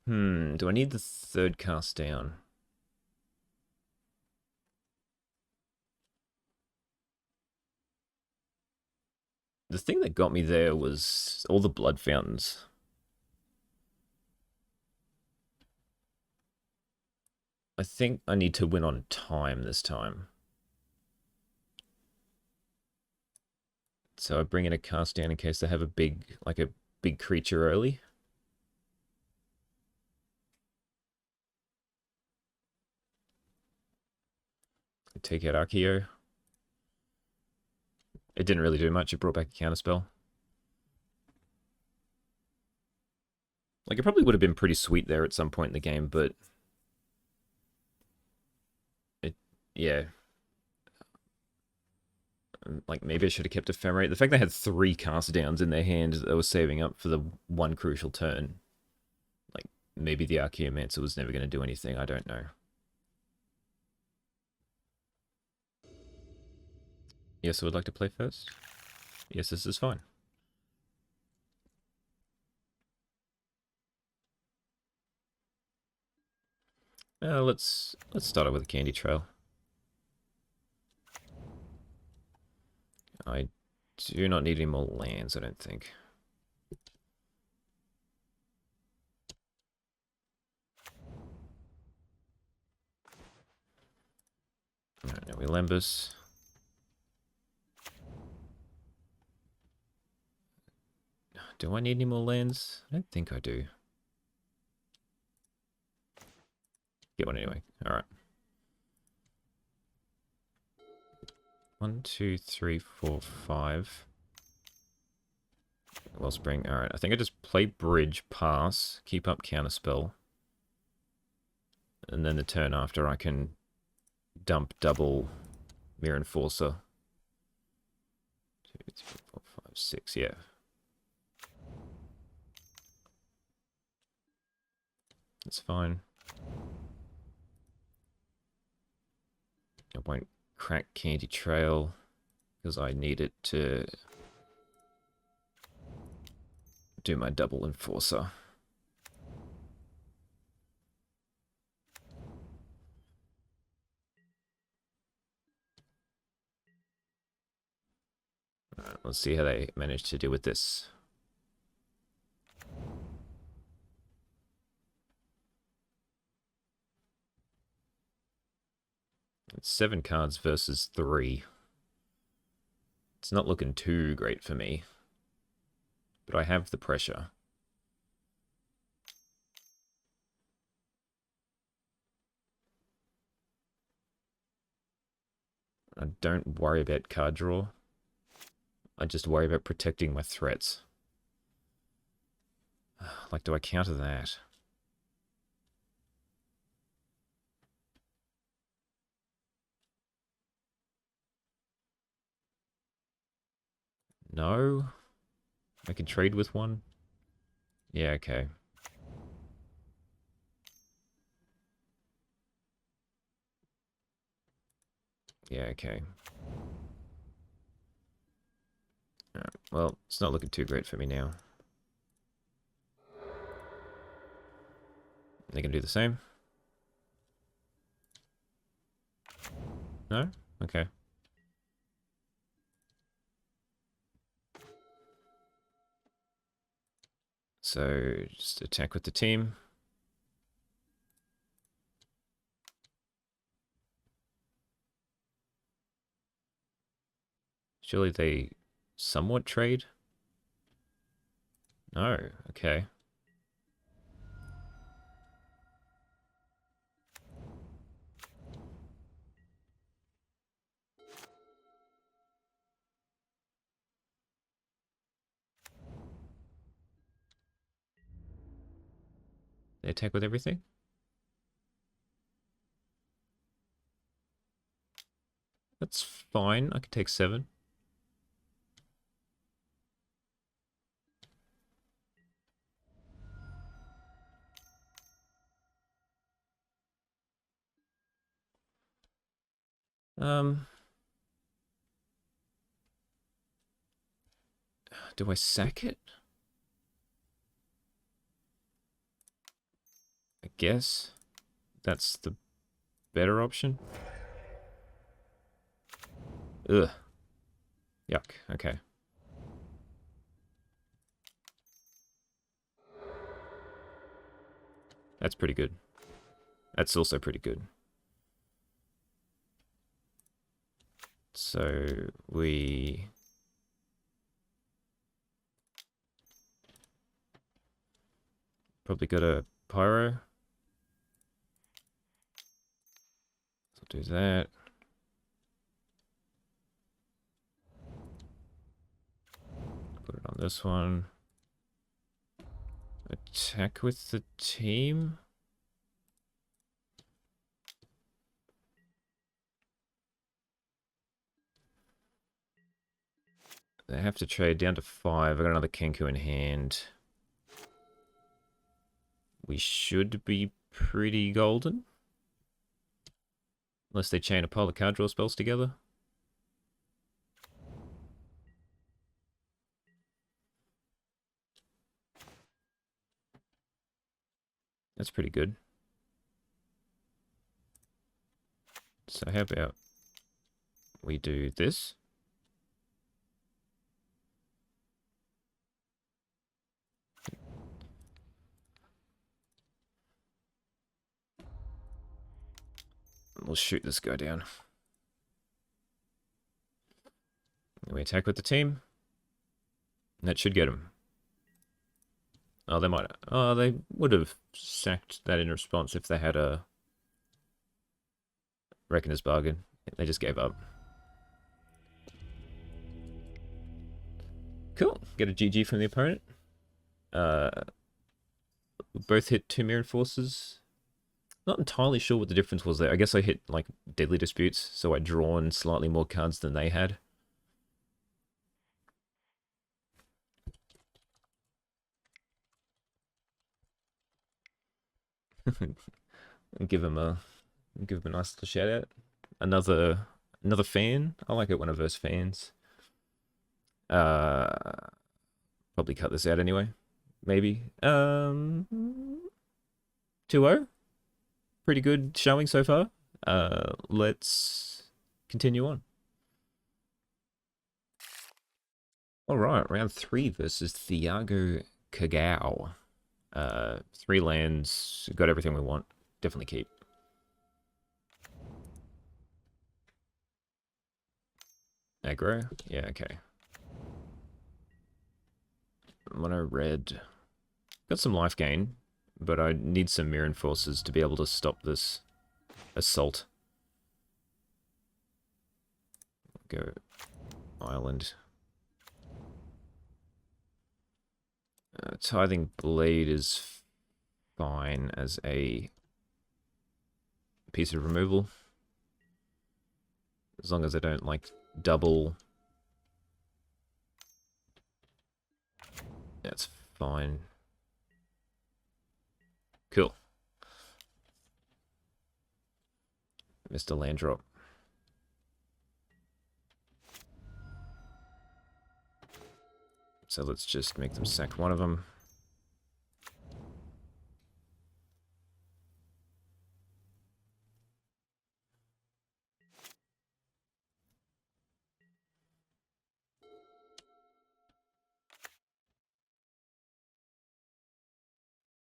do I need the 3rd cast down? The thing that got me there was all the blood fountains. I think I need to win on time this time. So I bring in a cast down in case they have a big creature early. I take out Archeo. It didn't really do much. It brought back a counterspell. Like, it probably would have been pretty sweet there at some point in the game, but yeah. Like, maybe I should have kept Ephemerate. The fact they had 3 cast downs in their hand that they were saving up for the one crucial turn. Like, maybe the Archaeomancer was never going to do anything. I don't know. Yes, I would like to play first. Yes, this is fine. Let's start out with a Candy Trail. I do not need any more lands, I don't think. Alright, now we Lembus. Do I need any more lands? I don't think I do. Get one anyway. Alright. 1, 2, 3, 4, 5. Wellspring. Alright, I think I just play Bridge, pass, keep up Counterspell. And then the turn after I can dump double Mirror Enforcer. 2, 3, 4, 5, 6, yeah. That's fine. I won't crack Candy Trail because I need it to do my double Enforcer. Alright, let's see how they manage to deal with this. It's 7 cards versus 3. It's not looking too great for me. But I have the pressure. I don't worry about card draw. I just worry about protecting my threats. Like, do I counter that? No? I can trade with one? Yeah, okay. Yeah, okay. Alright, well, it's not looking too great for me now. They can do the same? No? Okay. So, just attack with the team. Surely they somewhat trade? No, okay. They attack with everything? That's fine. I can take 7. Do I sack it? I guess that's the better option. Ugh. Yuck. Okay. That's pretty good. That's also pretty good. So we probably got a pyro. So do that. Put it on this one. Attack with the team. They have to trade down to 5. I got another Kenku in hand. We should be pretty golden. Unless they chain a pile of card draw spells together. That's pretty good. So how about we do this? We'll shoot this guy down. And we attack with the team. And that should get him. Oh, they might. Oh, they would have sacked that in response if they had a Reckoner's Bargain. They just gave up. Cool. Get a GG from the opponent. Both hit 2 Mirror Forces. Not entirely sure what the difference was there. I guess I hit like Deadly Disputes, so I'd drawn slightly more cards than they had. give him a nice little shout out. Another fan. I like it when I verse fans. Probably cut this out anyway. Maybe. 2-0. Pretty good showing so far. Let's continue on. Alright, round 3 versus Thiago Kagao. 3 lands, got everything we want. Definitely keep. Aggro? Yeah, okay. Mono red. Got some life gain, but I need some Mirror Forces to be able to stop this assault. Go island. Tithing Blade is fine as a piece of removal. As long as I don't, like, double. That's fine. Cool. Mr. Land Drop. So let's just make them sack one of them.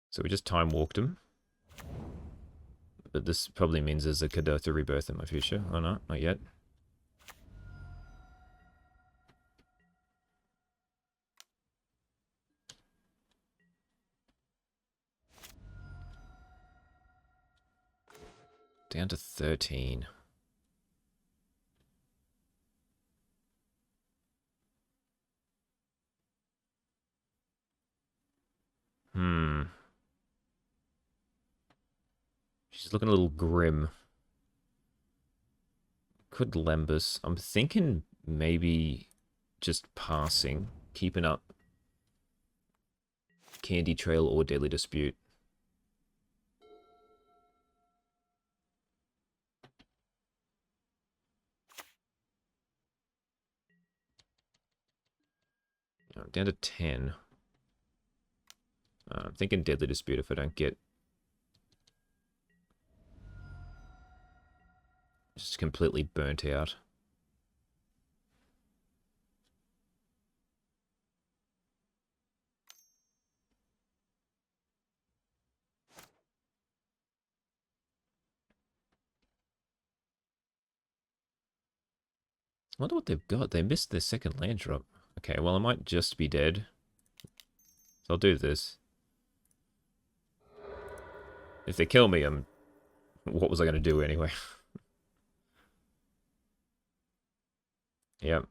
So we just time walked him. But this probably means there's a Kuldotha Rebirth in my future. Oh no, not yet. Down to 13. She's looking a little grim. Could Lembus. I'm thinking maybe just passing, keeping up Candy Trail or Deadly Dispute. Down to 10. I'm thinking Deadly Dispute if I don't get just completely burnt out. I wonder what they've got. They missed their second land drop. Okay, well, I might just be dead. So I'll do this. If they kill me, what was I going to do anyway? Yep.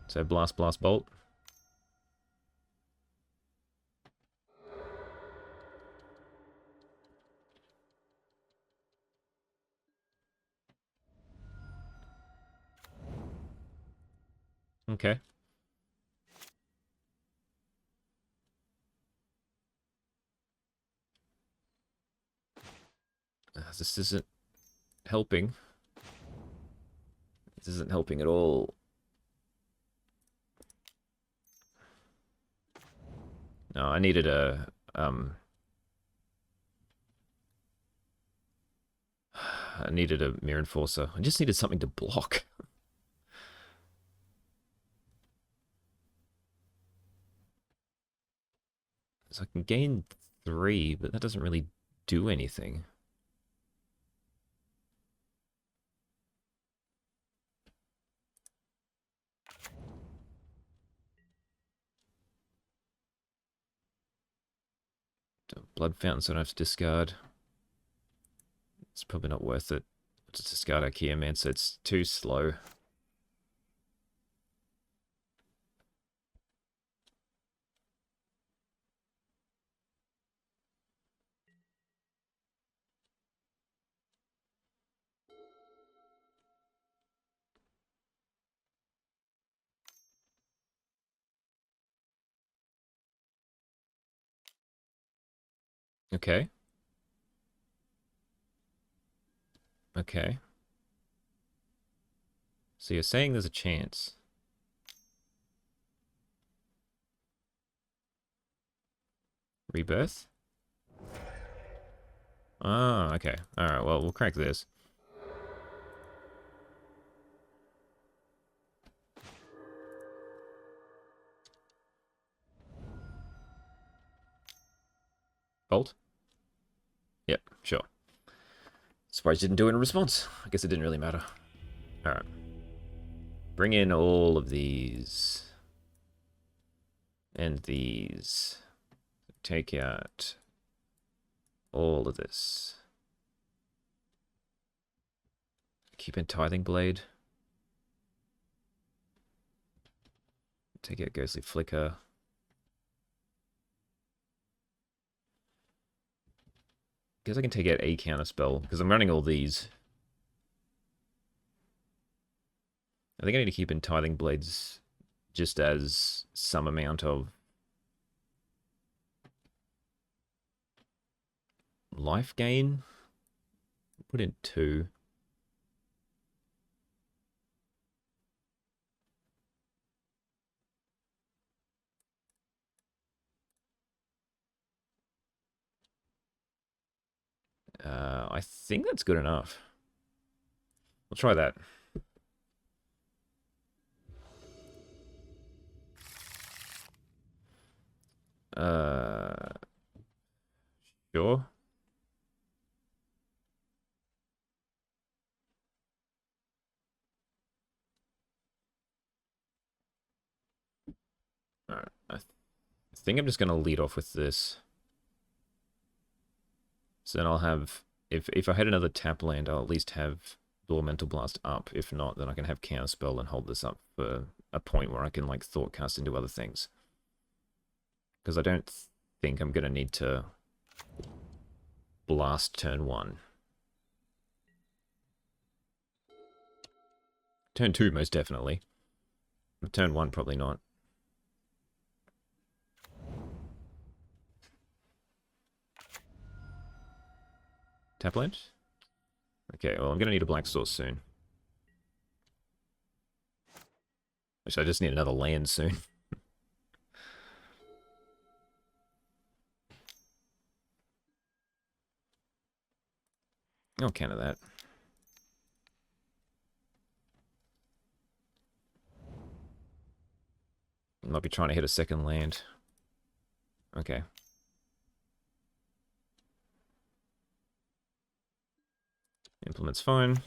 So blast, blast, bolt. Okay. This isn't helping. This isn't helping at all. No, I needed a I needed a Mirror Enforcer. I just needed something to block. So I can gain 3, but that doesn't really do anything. Blood Fountain, so I don't have to discard. It's probably not worth it. Just discard a.k.a. man, so it's too slow. Okay. Okay. So you're saying there's a chance. Rebirth? Ah, okay. Alright, well, we'll crack this. Bolt? Yep, sure. Surprised you didn't do it in response. I guess it didn't really matter. Alright. Bring in all of these. And these. Take out all of this. Keep in Tithing Blade. Take out Ghostly Flicker. Guess I can take out a counter spell, because I'm running all these. I think I need to keep in Tithing Blades just as some amount of life gain. Put in 2. I think that's good enough. We'll try that. Sure. Alright, I think I'm just going to lead off with this. So then I'll have... If I had another tap land, I'll at least have Elemental Blast up. If not, then I can have Counterspell and hold this up for a point where I can, like, Thoughtcast into other things. Because I don't think I'm going to need to blast turn 1. Turn 2, most definitely. But turn 1, probably not. Tap land? Okay, well, I'm going to need a black source soon. Actually, I just need another land soon. I'll counter that. Might be trying to hit a second land. Okay. Implement's fine.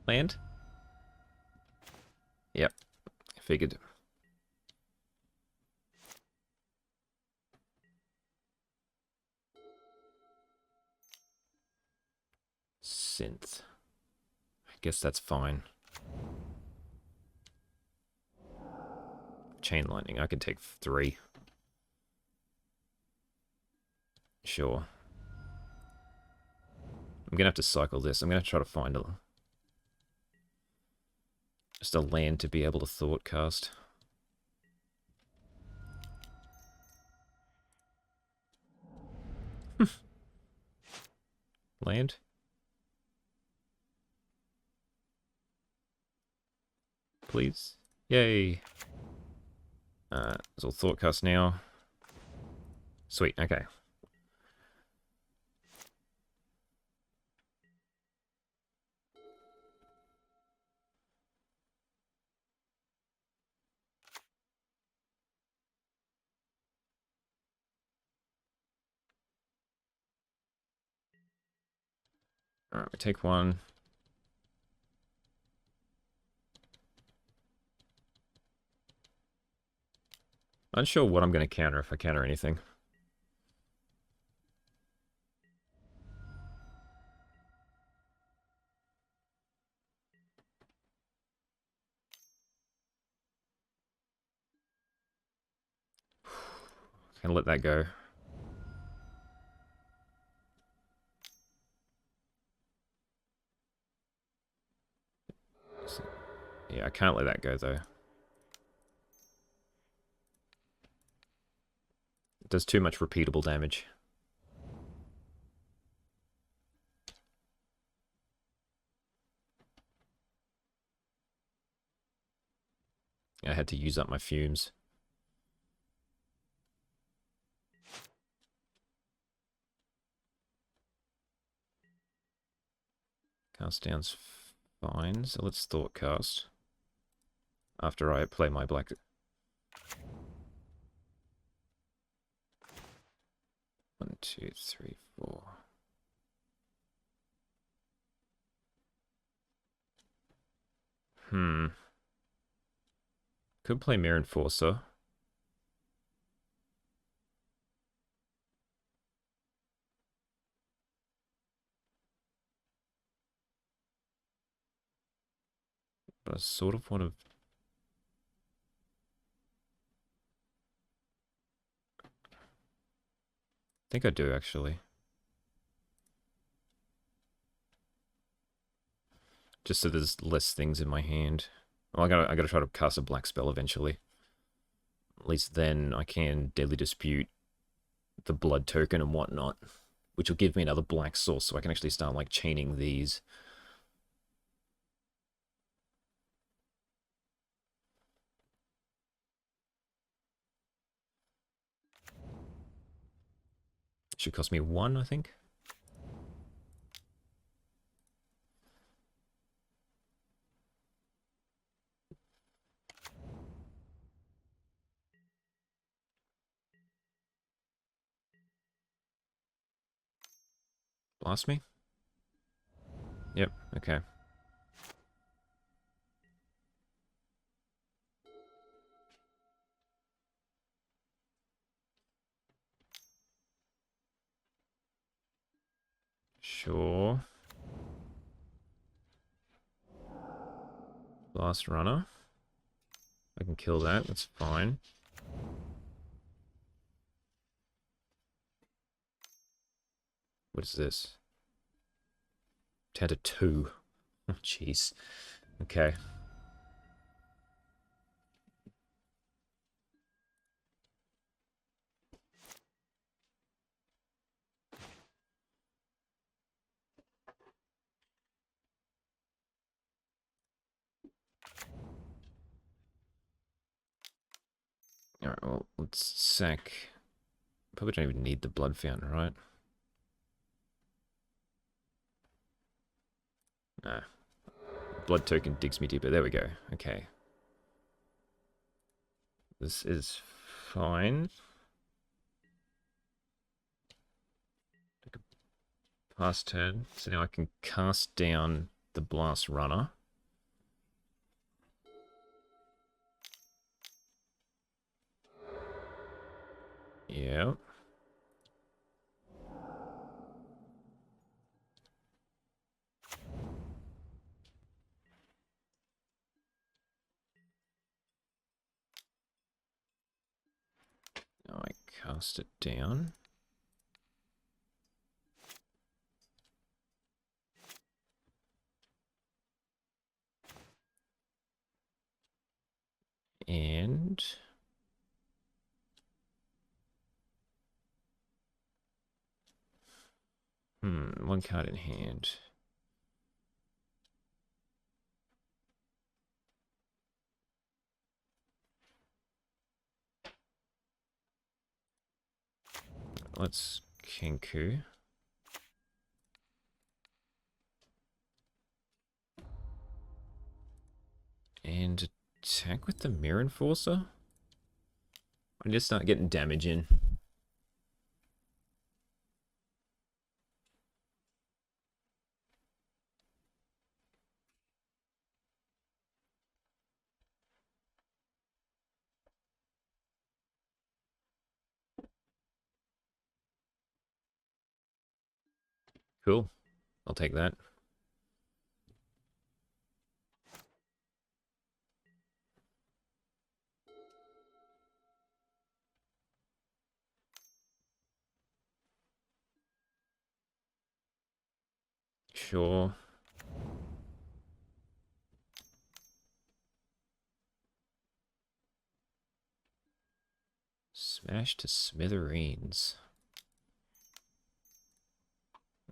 Land? Yep, figured. Synth. I guess that's fine. Chain lightning, I can take 3. Sure. I'm gonna have to cycle this. I'm gonna try to find just a land to be able to thought cast. Land? Please? Yay! So thought cast now. Sweet, okay. Alright, we take 1. Unsure what I'm going to counter if I counter anything. Can let that go. Yeah, I can't let that go though. It does too much repeatable damage. I had to use up my fumes. Cast down's fine, so let's thought cast. After I play my black. 1, 2, 3, 4. Could play Mirror Enforcer. But I sort of want to... I think I do, actually. Just so there's less things in my hand. Well, I gotta try to cast a black spell eventually. At least then I can Deadly Dispute the blood token and whatnot, which will give me another black source, so I can actually start like chaining these. Should cost me 1, I think. Blast me? Yep, okay. Sure. Blast runner. I can kill that, that's fine. What is this? 10 to 2. Oh, jeez. Okay. Alright, well, let's sack... Probably don't even need the blood fountain, right? Nah. Blood token digs me deeper. There we go. Okay. This is fine. Take a pass turn. So now I can cast down the blast runner. Yeah. Now I cast it down. And one card in hand. Let's Kenku. And attack with the Mirror Enforcer? I just start getting damage in. Cool. I'll take that. Sure. Smash to smithereens.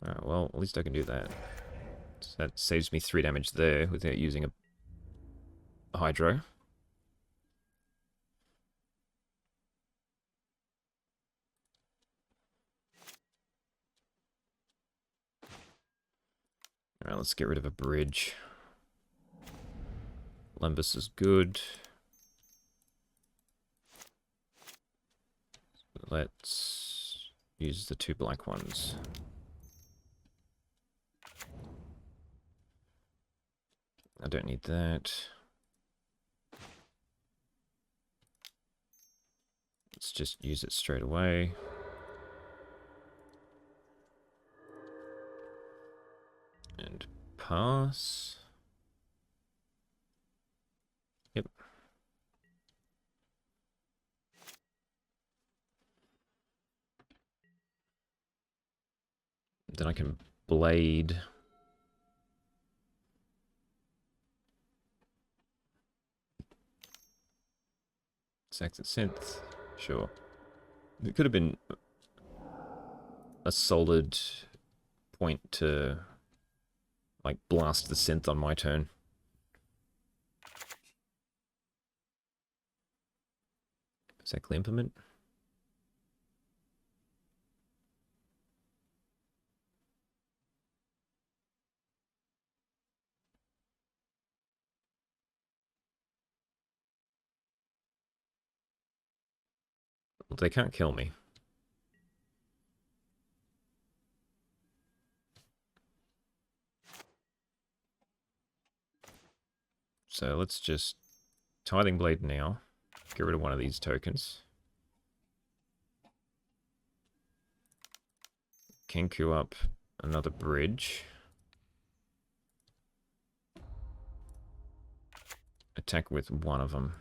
Alright, well, at least I can do that. So that saves me 3 damage there without using a Hydro. Alright, let's get rid of a bridge. Lembus is good. Let's use the 2 black ones. I don't need that. Let's just use it straight away. And pass. Yep. Then I can blade. Sax and synth. Sure. It could have been a solid point to like blast the synth on my turn. Exactly implement. They can't kill me. So let's just Tithing Blade now. Get rid of one of these tokens. Kenku up another bridge. Attack with one of them.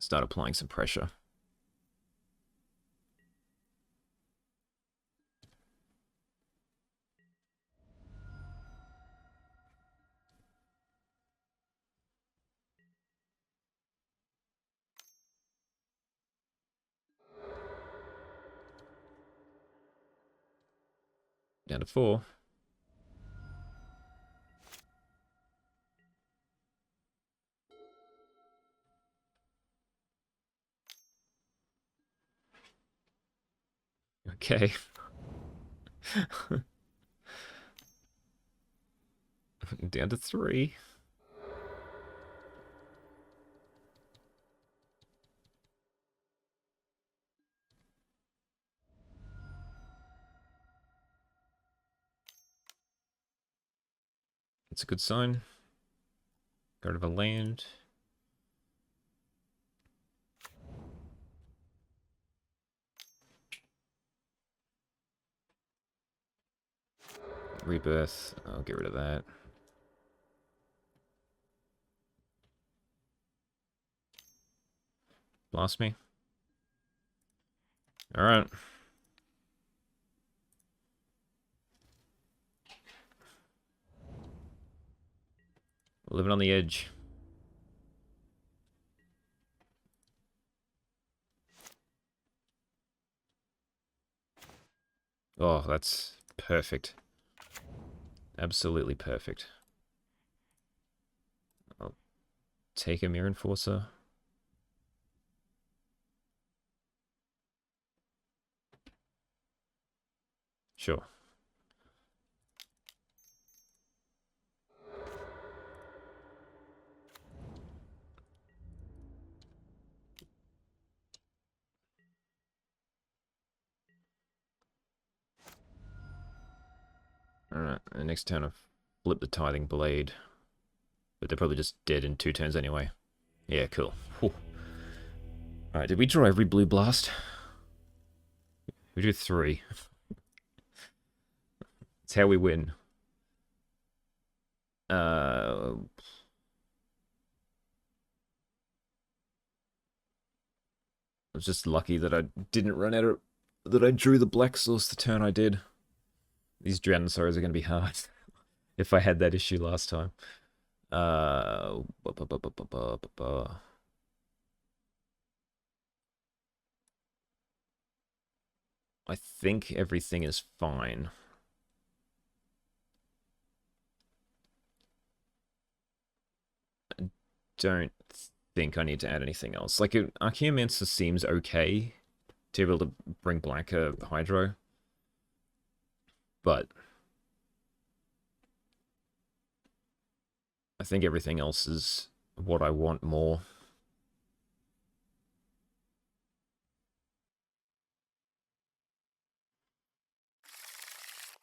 Start applying some pressure. Down to 4. Okay. Down to 3. It's a good sign. Got rid of a land. Rebirth. I'll get rid of that. Blast me. Alright. Living on the edge. Oh, that's perfect. Absolutely perfect. I'll take a Mirror Enforcer. Sure. Alright, the next turn I've flipped the Tithing Blade. But they're probably just dead in 2 turns anyway. Yeah, cool. Alright, did we draw every blue blast? We drew 3. It's how we win. I was just lucky that I didn't run out of... that I drew the black source the turn I did. These Drowned Sorrows are going to be hard. If I had that issue last time. I think everything is fine. I don't think I need to add anything else. Like, Archaeomancer seems okay to be able to bring black a Hydro. But I think everything else is what I want more.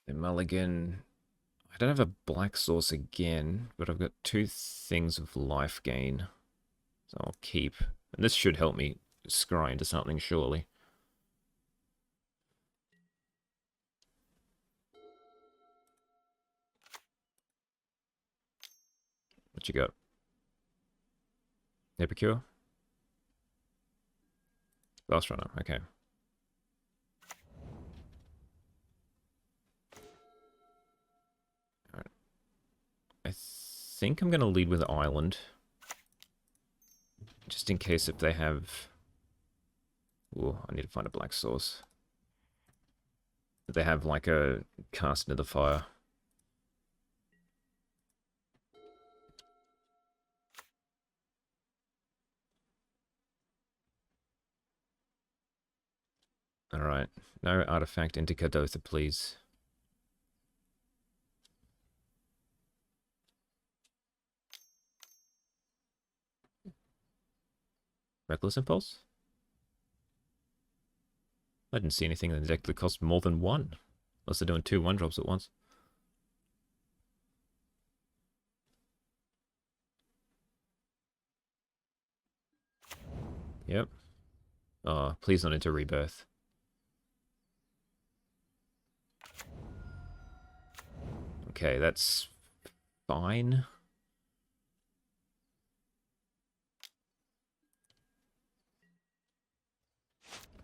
The Mulligan. I don't have a black source again, but I've got 2 things of life gain. So I'll keep. And this should help me scry into something, surely. What you got? Epicure? Blast Runner, okay. Alright. I think I'm going to lead with Island. Just in case if they have... Ooh, I need to find a black source. If they have like a cast into the fire. Alright. No artifact into Kuldotha, please. Reckless Impulse? I didn't see anything in the deck that cost more than 1. Unless they're doing 2 1-drops at once. Yep. Oh, please not into Rebirth. Okay, that's fine.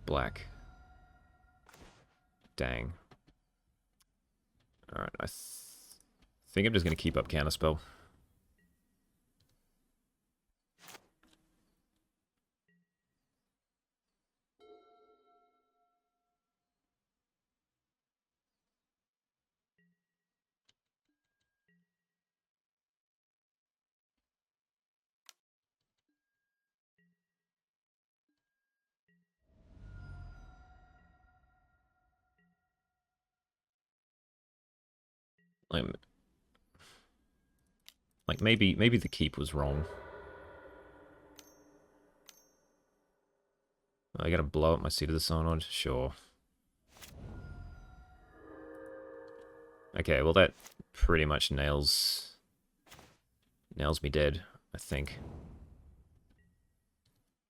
Black. Dang. Alright, I think I'm just going to keep up Counterspell. Like maybe the keep was wrong. I gotta blow up my Seat of the Synod? Sure. Okay, well that pretty much nails me dead, I think.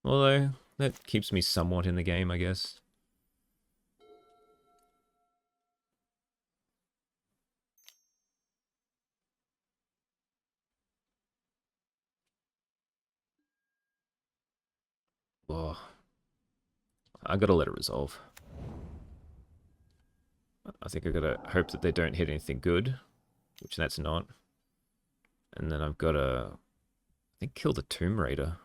Although, that keeps me somewhat in the game, I guess. Oh, I gotta let it resolve. I think I gotta hope that they don't hit anything good, which that's not. And then I've gotta, I think, kill the Tomb Raider.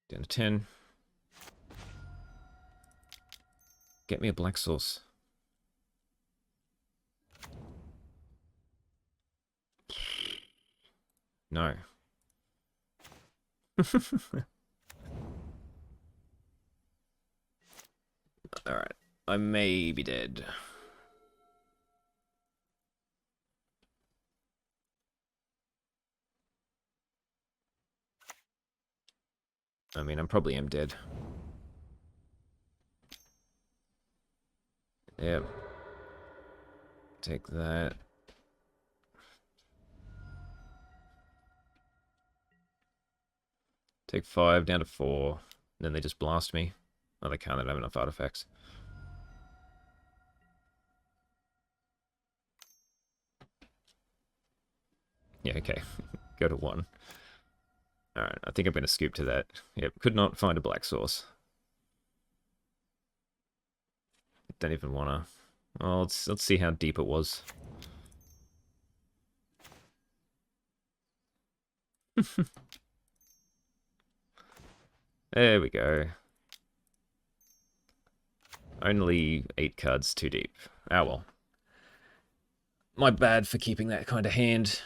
Down to 10. Get me a black sauce. No. Alright. I may be dead. I mean, I probably am dead. Yep. Take that. Take 5 down to 4. And then they just blast me. Oh, they can't. They don't have enough artifacts. Yeah, okay. Go to 1. Alright, I think I'm going to scoop to that. Yep, could not find a black sauce. Don't even want to... Well, let's see how deep it was. There we go. Only 8 cards too deep. Ah, well. My bad for keeping that kind of hand.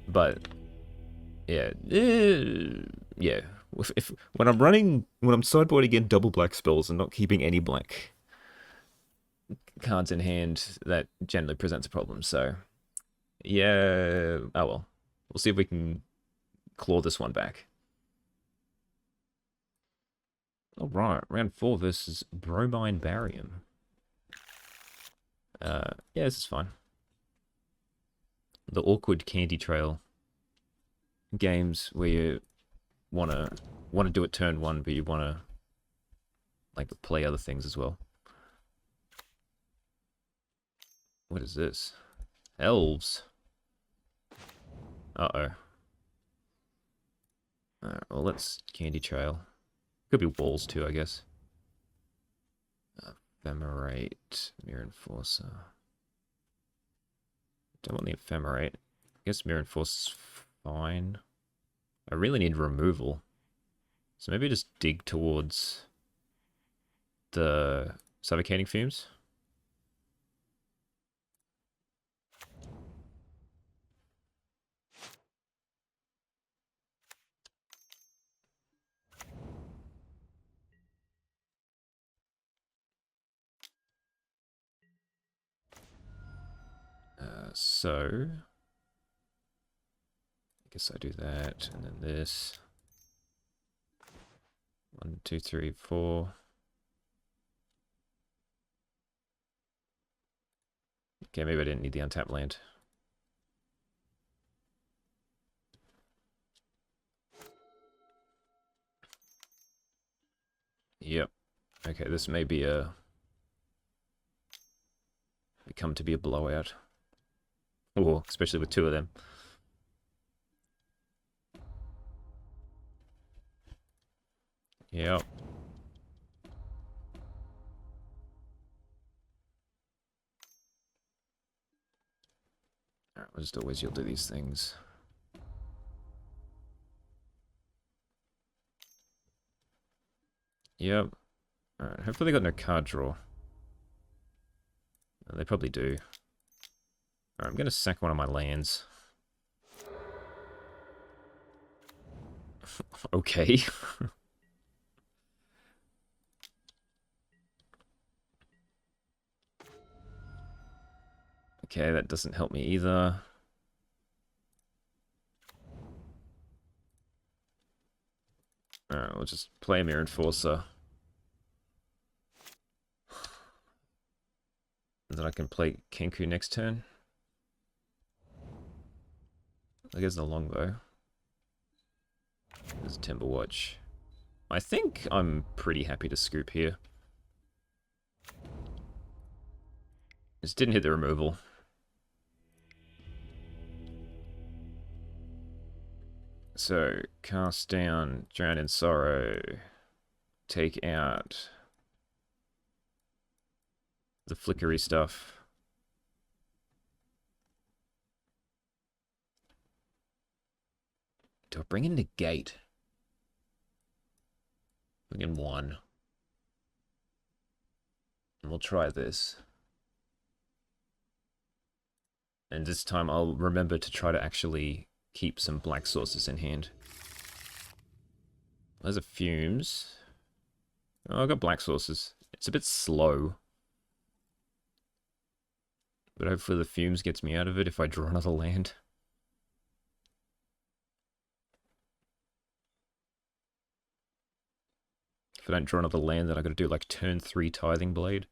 But, yeah. Yeah. If when I'm sideboarding in double black spells and not keeping any black cards in hand, that generally presents a problem. So, yeah. Oh well. We'll see if we can claw this one back. All right, round 4 versus Bromine Barium. Yeah, this is fine. The awkward candy trail games where you wanna do it turn 1, but you wanna like play other things as well. What is this? Elves. Uh-oh. Alright, well, let's candy trail. Could be walls too, I guess. Ephemerate. Mirror Enforcer. Don't want the Ephemerate. I guess Mirror Enforcer's fine. I really need removal. So maybe just dig towards the suffocating fumes. So I guess I do that, and then this. 1, 2, 3, 4. Okay, maybe I didn't need the untapped land. Yep. Okay, this may be become to be a blowout. Oh, especially with 2 of them. Yep. Alright, we'll just always you'll do these things. Yep. Alright, hopefully they got no card draw. They probably do. Alright, I'm gonna sack one of my lands. Okay. Okay, that doesn't help me either. Alright, we'll just play a Mirror Enforcer. And then I can play Kenku next turn. I guess the longbow. There's a timber watch. I think I'm pretty happy to scoop here. Just didn't hit the removal. So, cast down, drown in sorrow, take out the flickery stuff. Do I bring in negate? Bring in one. And we'll try this. And this time I'll remember to try to actually keep some black sources in hand. Those are fumes. Oh, I've got black sources. It's a bit slow. But hopefully the fumes gets me out of it if I draw another land. If I don't draw another land, then I gotta do like turn 3 Tithing Blade.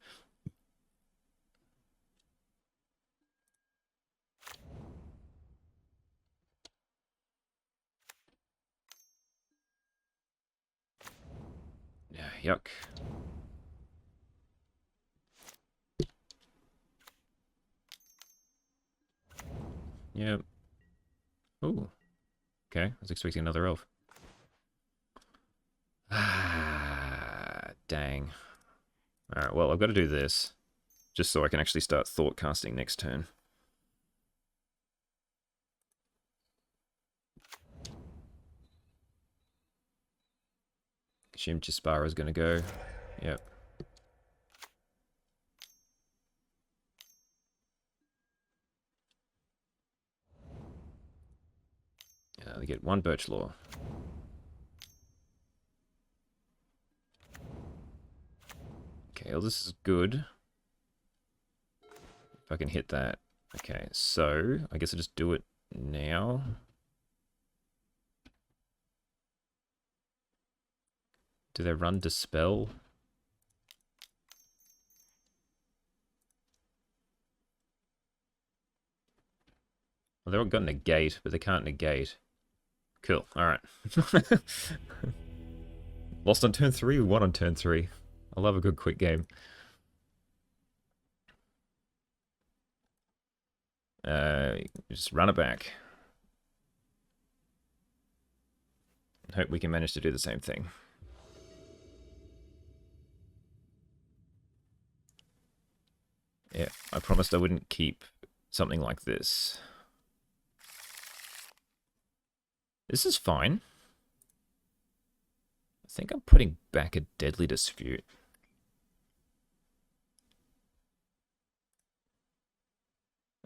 Yeah, yuck. Yep. Ooh. Okay, I was expecting another elf. Ah, dang. Alright, well, I've got to do this. Just so I can actually start thought casting next turn. Assume Chispara's going to go. Yep. They get one Birch Law. Okay, well this is good. If I can hit that. Okay, so I guess I just do it now. Do they run Dispel? Well, they've got Negate, but they can't negate. Cool, alright. Lost on turn 3, we won on turn 3. I love a good quick game. Just run it back. Hope we can manage to do the same thing. Yeah, I promised I wouldn't keep something like this. This is fine. I think I'm putting back a Deadly Dispute.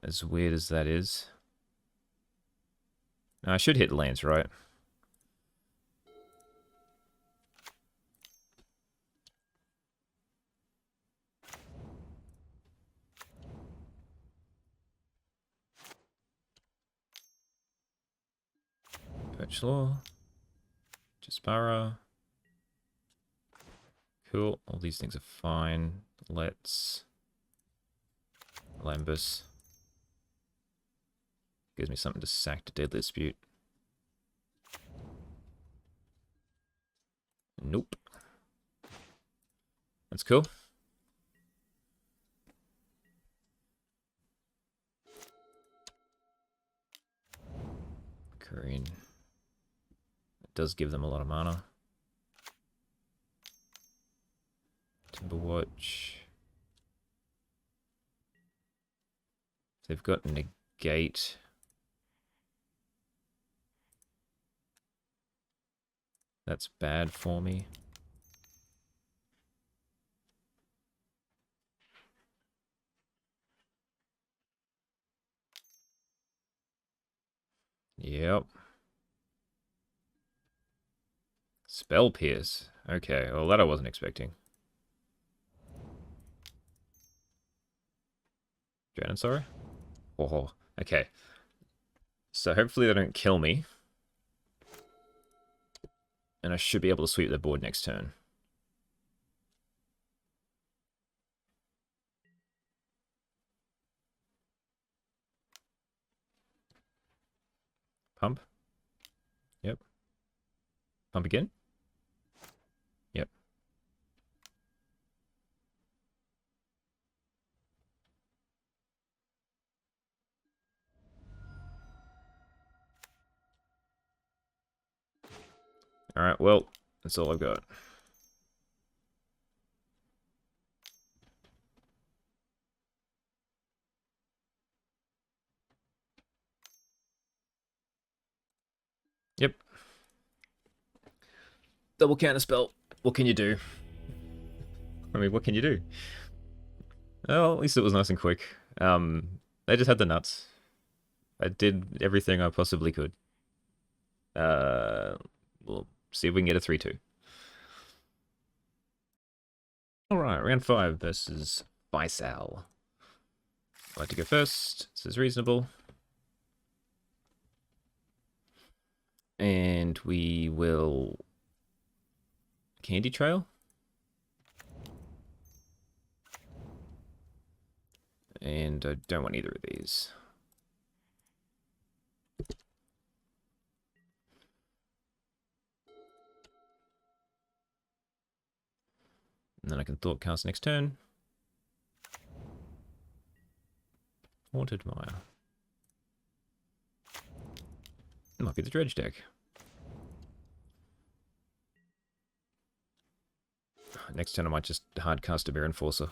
As weird as that is. No, I should hit lands, right? Birch Law. Jaspara. Cool. All these things are fine. Let's... Lambus. Gives me something to sack to Deadly Dispute. Nope. That's cool. Korean. It does give them a lot of mana. Timberwatch. They've got negate. That's bad for me. Yep. Spell Pierce. Okay, well that I wasn't expecting. Drennan, sorry? Oh, okay. So hopefully they don't kill me. And I should be able to sweep their board next turn. Pump. Yep. Pump again. Yep. Alright, well, that's all I've got. Yep. Double counter spell. What can you do? I mean, what can you do? Well, at least it was nice and quick. They just had the nuts. I did everything I possibly could. We'll see if we can get a 3-2. Alright, round 5 versus Faisal. I'd like to go first. This is reasonable. And we will... Candy Trail? And I don't want either of these. And then I can Thought Cast next turn. Haunted Mire. It might be the Dredge deck. Next turn I might just hard cast a Mirror Enforcer.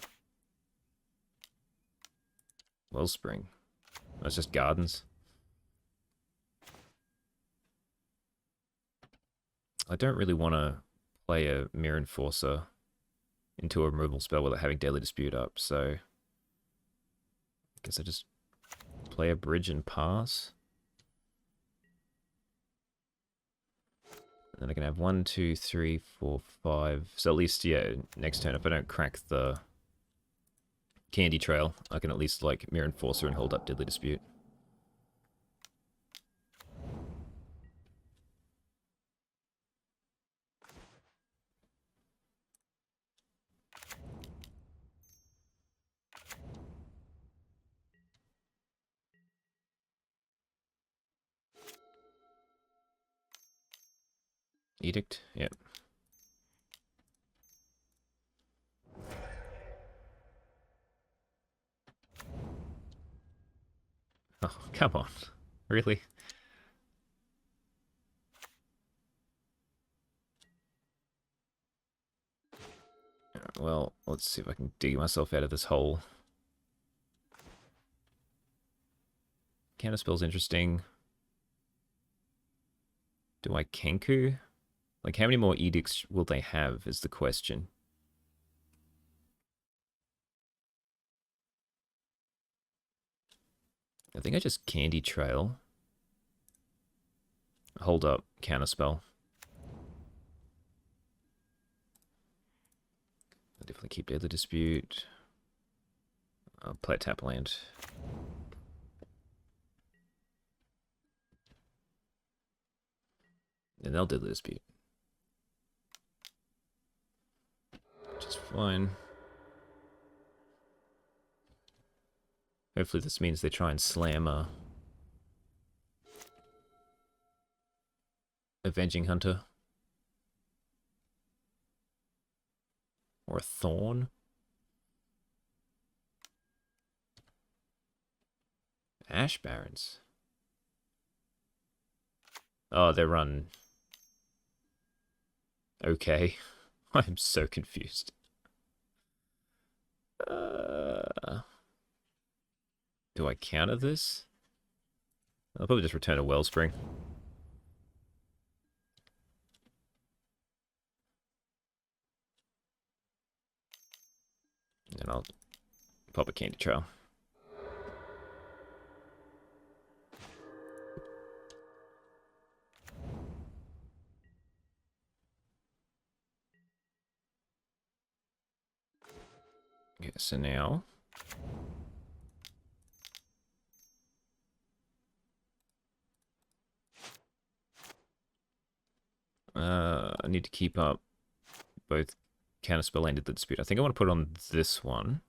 Wellspring. That's just Gardens. I don't really want to play a Mirror Enforcer into a removal spell without having Daily Dispute up, so I guess I just play a Bridge and pass. And then I can have 1, 2, 3, 4, 5. So at least, yeah, next turn, if I don't crack the Candy Trail, I can at least, like, Mirror Enforcer and hold up Deadly Dispute. Edict? Yep. Oh, come on. Really? Well, let's see if I can dig myself out of this hole. Counterspell's interesting. Do I Kenku? Like, how many more edicts will they have is the question. I think I just Candy Trail. Hold up, Counterspell. I'll definitely keep Deadly Dispute. I'll play a tap land. And they'll Deadly Dispute. Just fine. Hopefully this means they try and slam a Avenging Hunter. Or a Thorn. Ash Barons. Oh, they run... Okay. I'm so confused. Do I counter this? I'll probably just return a Wellspring. And I'll pop a Candy Trail. Okay, so now... I need to keep up both Counterspell and Deadly Dispute. I think I want to put it on this one.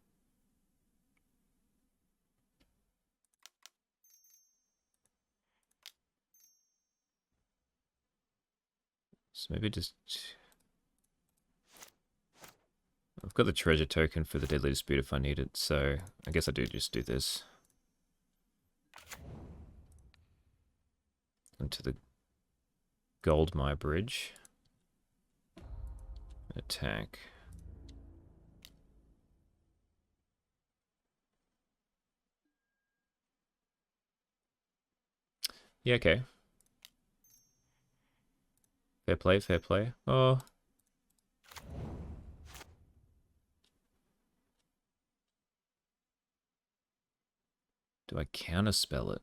So maybe just... I've got the treasure token for the Deadly Dispute if I need it, so I guess I do just do this. Into the Goldmire Bridge. Attack. Yeah, okay. Fair play, fair play. Oh. Do I counterspell it?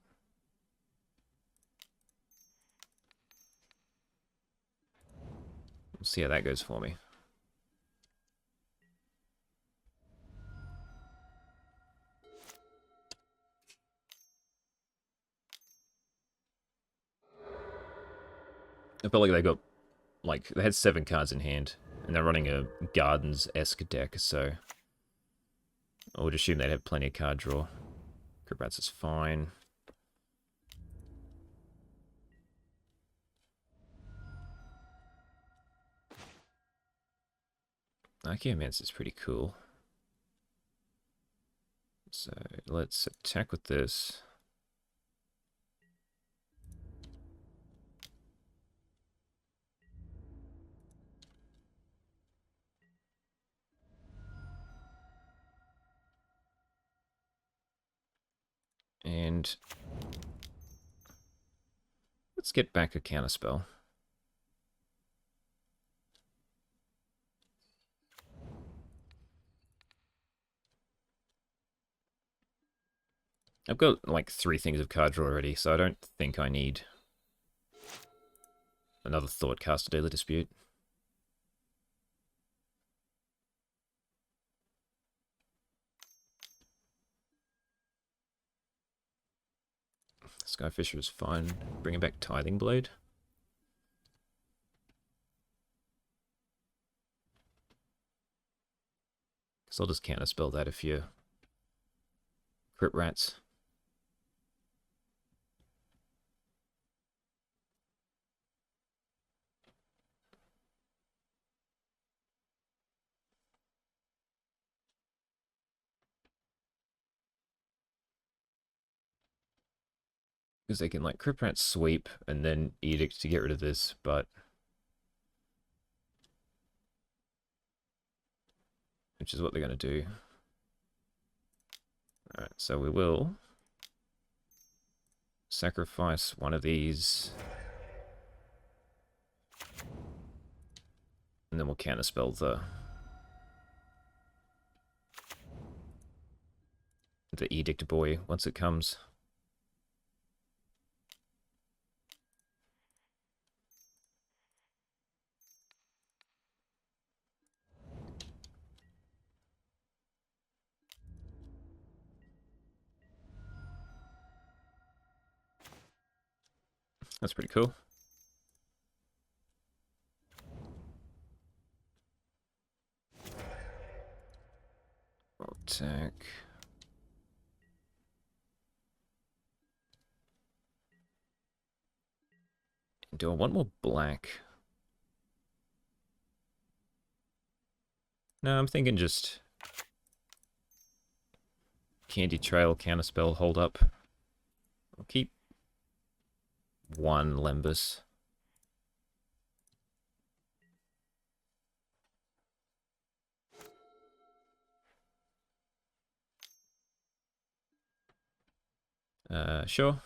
We'll see how that goes for me. I felt like they got, like, they had 7 cards in hand, and they're running a Gardens-esque deck, so I would assume they'd have plenty of card draw. Cribats is fine. Archaeomancer is pretty cool. So let's attack with this. And let's get back a counterspell. I've got like 3 things of card draw already, so I don't think I need another Thoughtcaster Daily Dispute. Skyfisher is fine. Bringing back Tithing Blade. Because I'll just counterspell that if you crit rats. Because they can like crit rat sweep and then edict to get rid of this, but which is what they're going to do. Alright, so we will sacrifice one of these. And then we'll counterspell the Edict Boy once it comes. That's pretty cool. Attack. Do I want more black? No, I'm thinking just Candy Trail, Counterspell, Hold Up. I'll keep 1 Lembus. Sure.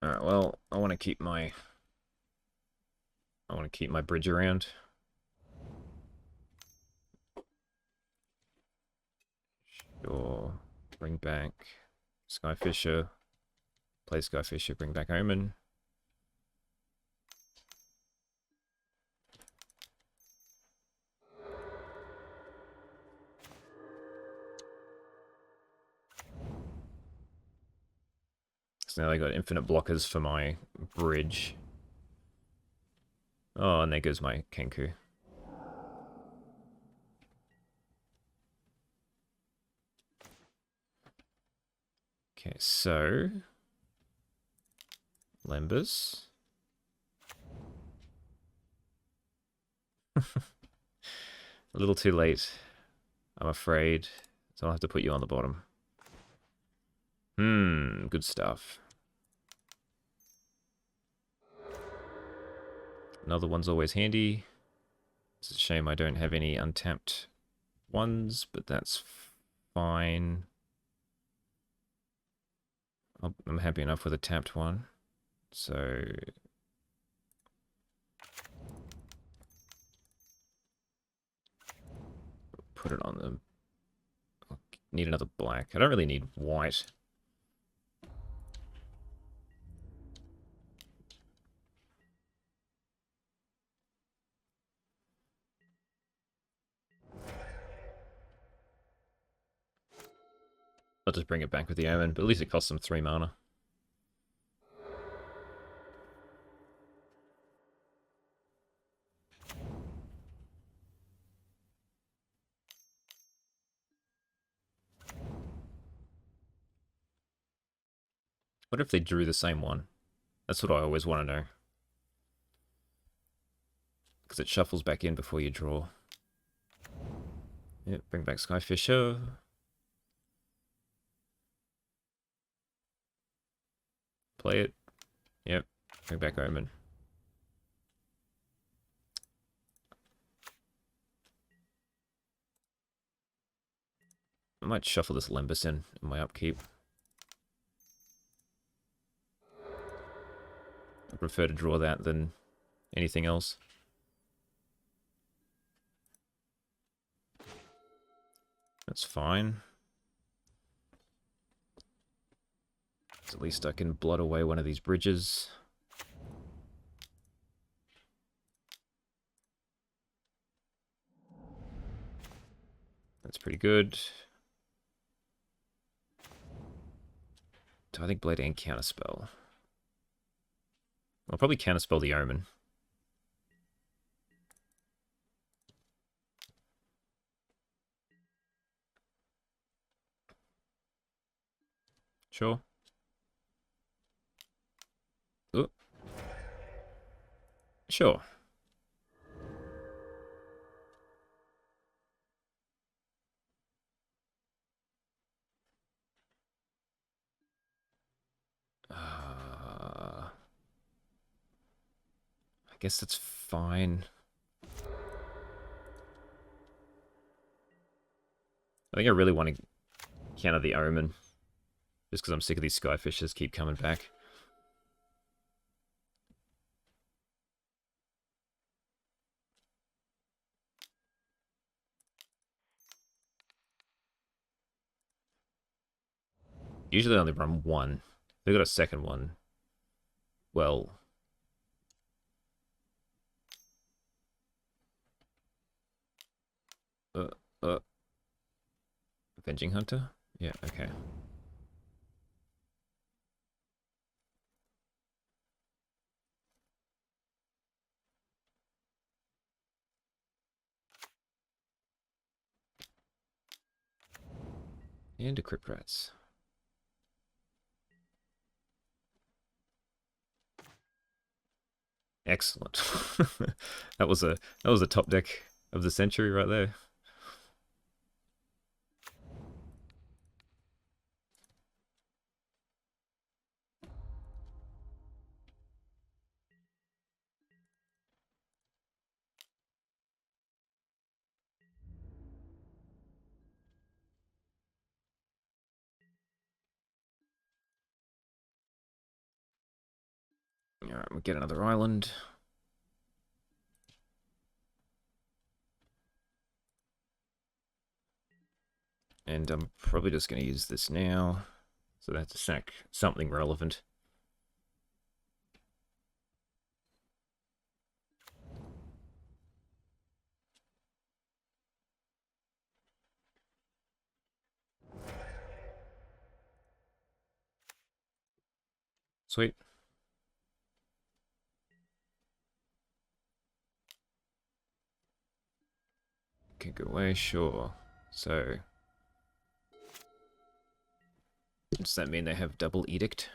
Alright, well, I want to keep my bridge around. Sure. Bring back Skyfisher. Play Skyfisher, bring back Omen. So now they got infinite blockers for my bridge. Oh, and there goes my Kenku. Okay, so Lembas. A little too late, I'm afraid. So I'll have to put you on the bottom. Good stuff. Another one's always handy. It's a shame I don't have any untapped ones, but that's fine. I'm happy enough with a tapped one. So put it on them. Need another black. I don't really need white. I'll just bring it back with the Omen, but at least it costs them 3 mana. What if they drew the same one? That's what I always want to know. Because it shuffles back in before you draw. Yep, bring back Skyfisher. Play it. Yep, bring back Omen. I might shuffle this Lembas in my upkeep. I prefer to draw that than anything else. That's fine. So at least I can blot away one of these bridges. That's pretty good. Do I think Blade and Counterspell? I'll probably Counterspell the Omen. Sure. Ooh. Sure. I guess that's fine. I think I really want to counter the Omen. Just because I'm sick of these Skyfishers keep coming back. Usually I only run one. They've got a second one. Well... Uh, uh... Avenging Hunter? Yeah, okay. And a Crypt Rats. Excellent. that was a top deck of the century right there. Alright, we'll get another island. And I'm probably just going to use this now. So that's a sack something relevant. Sweet. Can go away, sure. So Does that mean they have double edict?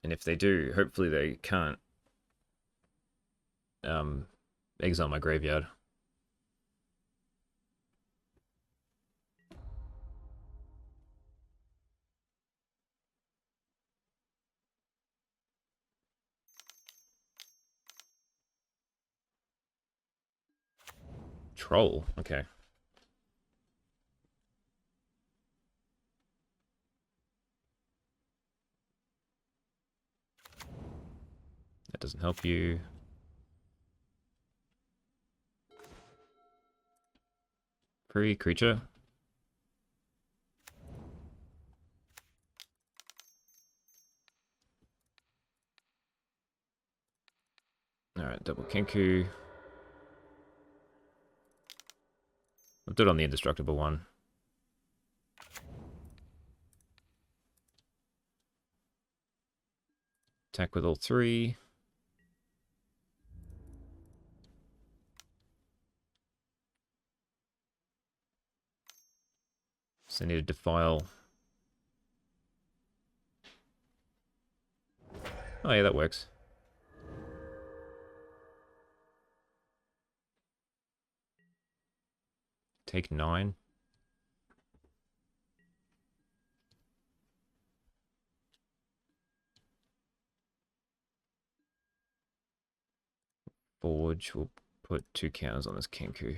And if they do, hopefully they can't exile my graveyard. Troll, okay. That doesn't help you. Free creature. Alright, double Kenku. I'll do it on the indestructible one. Attack with all three. So I need to defile. Oh yeah, that works. Take 9. Forge. We'll put 2 counters on this Kenku.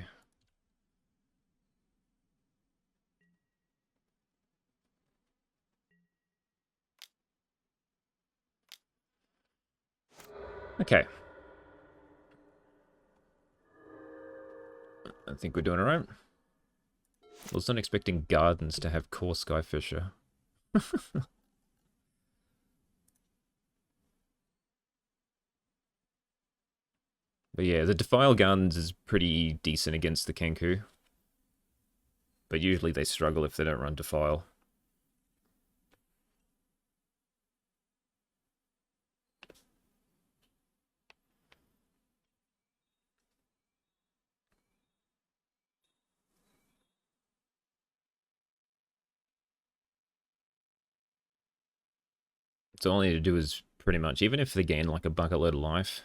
Okay. I think we're doing alright. I was not expecting Gardens to have Core Skyfisher. But yeah, the Defile Gardens is pretty decent against the Kenku. But usually they struggle if they don't run Defile. So all I need to do is pretty much, even if they gain like a bucket load of life,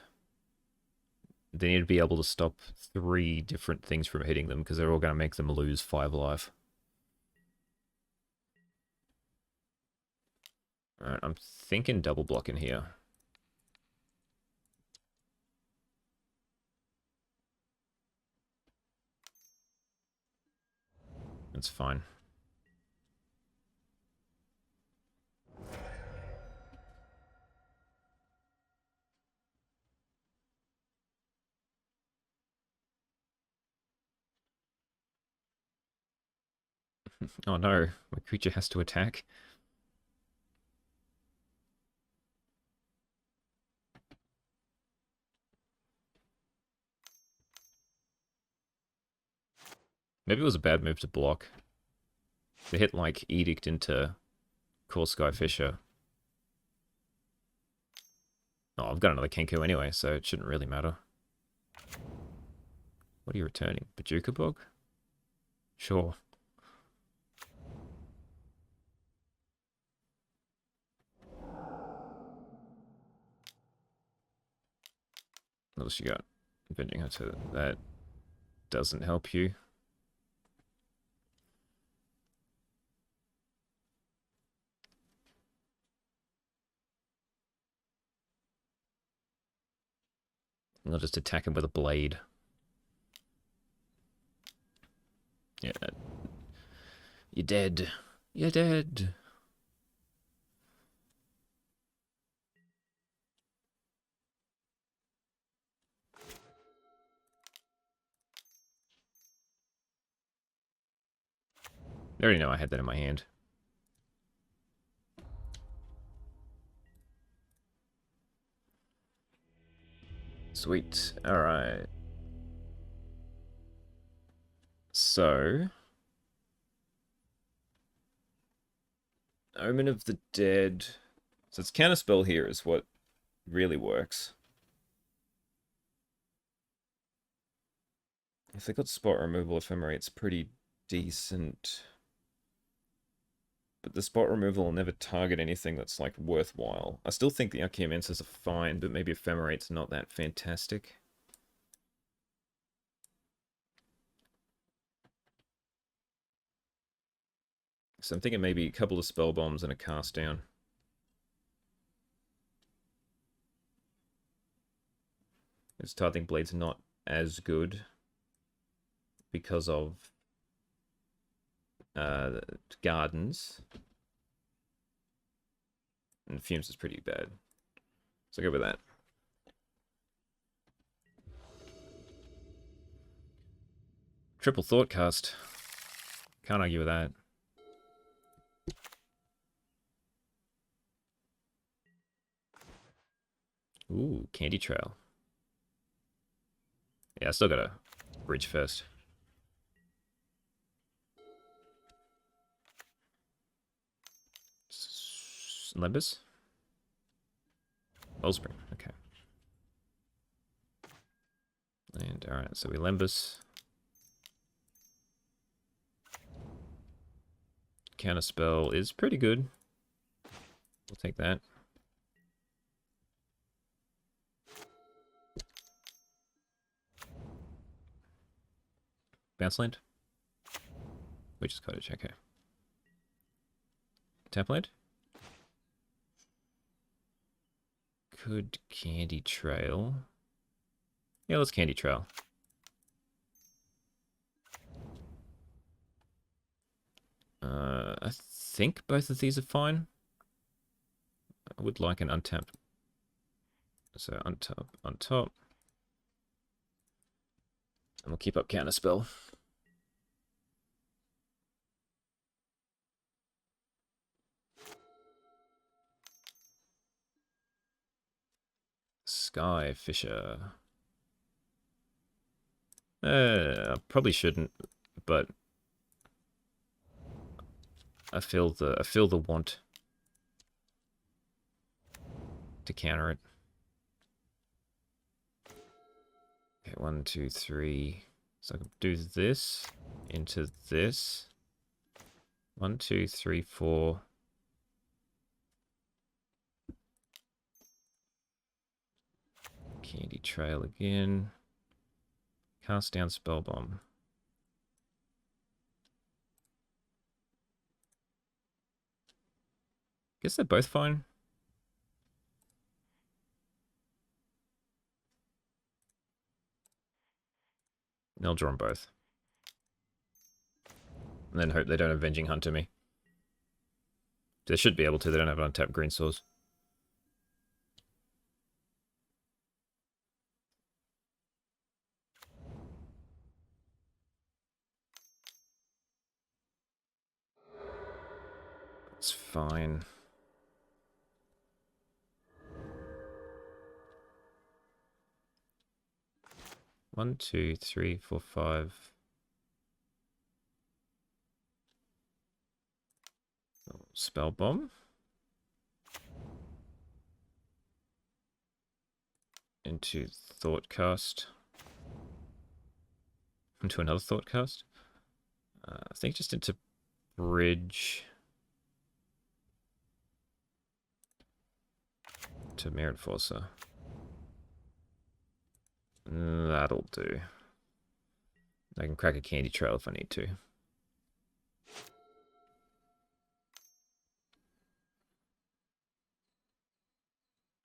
they need to be able to stop 3 different things from hitting them, because they're all going to make them lose 5 life. Alright, I'm thinking double block in here. That's fine. Oh no, my creature has to attack. Maybe it was a bad move to block. They hit like Edict into Core Skyfisher. Oh, I've got another Kenku anyway, so it shouldn't really matter. What are you returning? Bajuka Bog? Sure. What else you got? Avenging her to that doesn't help you. I'll just attack him with a blade. Yeah. You're dead. You're dead. I already know I had that in my hand. Sweet. Alright. So... Omen of the Dead. So it's counterspell here is what really works. If they got spot removal ephemerate, it's pretty decent. But the spot removal will never target anything that's, like, worthwhile. I still think the Archaeomensis are fine, but maybe ephemerate's not that fantastic. So I'm thinking maybe a couple of spell bombs and a cast down. This Tithing Blade's not as good because of Gardens. And Fumes is pretty bad. So go with that. Triple Thoughtcast. Can't argue with that. Ooh, Candy Trail. Yeah, I still gotta bridge first. Limbus? Wellspring, okay. And alright, so we Limbus. Counterspell is pretty good. We'll take that. Bounce land? Witch's Cottage, okay. Tap land? Could Candy Trail. Yeah, let's Candy Trail. I think both of these are fine. I would like an untapped. So untap, on top. And we'll keep up Counterspell. Sky Fisher. Probably shouldn't, but I feel the want to counter it. Okay, 1, 2, 3. So I can do this into this. 1, 2, 3, 4. Candy Trail again. Cast down Spell Bomb. Guess they're both fine. And I'll draw them both. And then hope they don't Avenging Hunter me. They should be able to, they don't have untapped green swords. It's fine. One, two, three, four, five. Spell Bomb. Into Thoughtcast. Into another Thoughtcast. I think just into Bridge. To Merit Forcer. That'll do. I can crack a Candy Trail if I need to.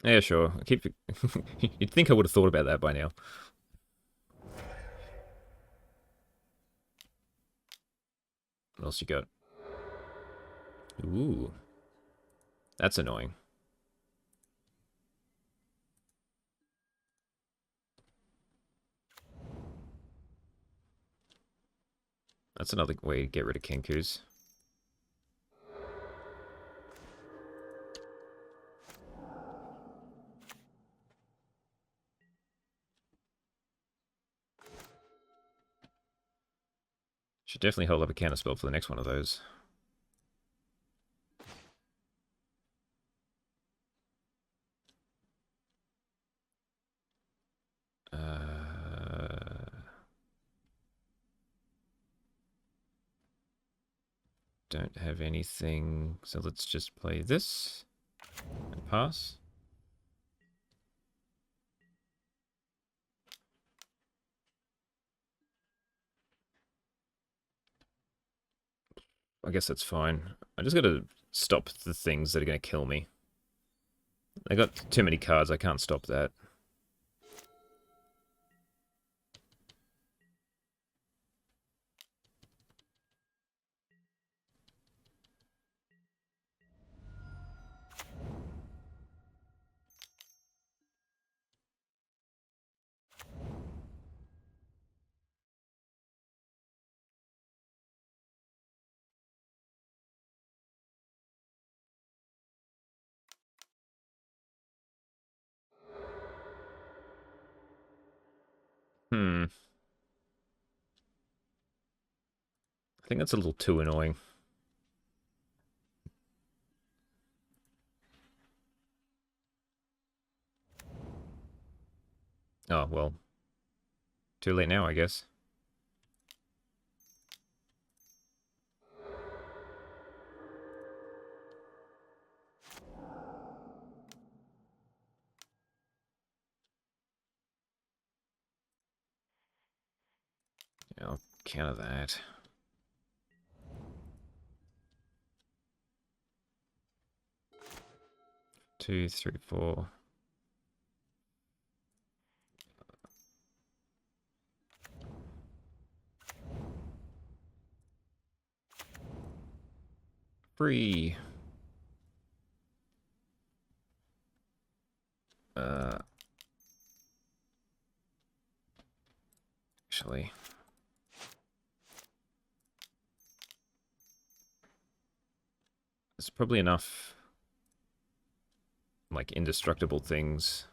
Yeah, sure. I keep. You'd think I would have thought about that by now. What else you got? Ooh. That's annoying. That's another way to get rid of Kenkus. Should definitely hold up a counterspell for the next one of those. don't have anything, so let's just play this and pass. I guess that's fine. I just gotta stop the things that are gonna kill me. I got too many cards, I can't stop that. I think that's a little too annoying. Oh, well. Too late now, I guess. Yeah, I'll counter that. Two, three, four. Free. Actually. There's probably enough, like, indestructible things.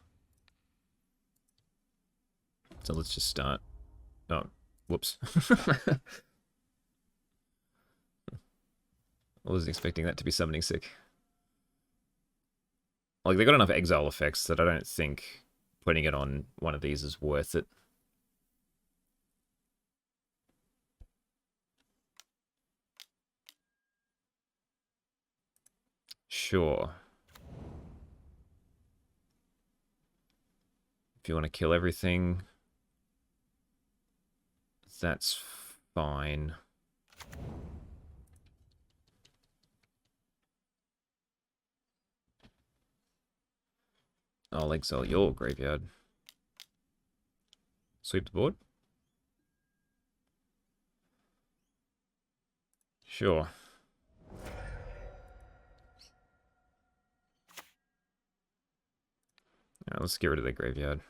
So let's just start. Oh, whoops. I wasn't expecting that to be summoning sick. Like, they got enough exile effects that I don't think putting it on one of these is worth it. Sure. If you want to kill everything, that's fine. I'll exile your graveyard. Sweep the board? Sure. Alright, let's get rid of the graveyard.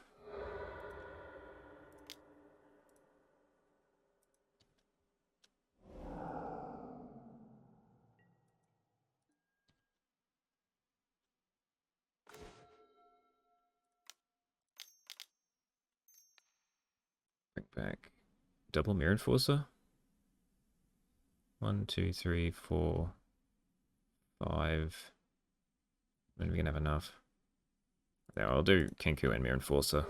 Bring back double Mirror Enforcer. 1, 2, 3, 4, 5. When are we gonna have enough? Yeah, I'll do Kenku and Mirror Enforcer.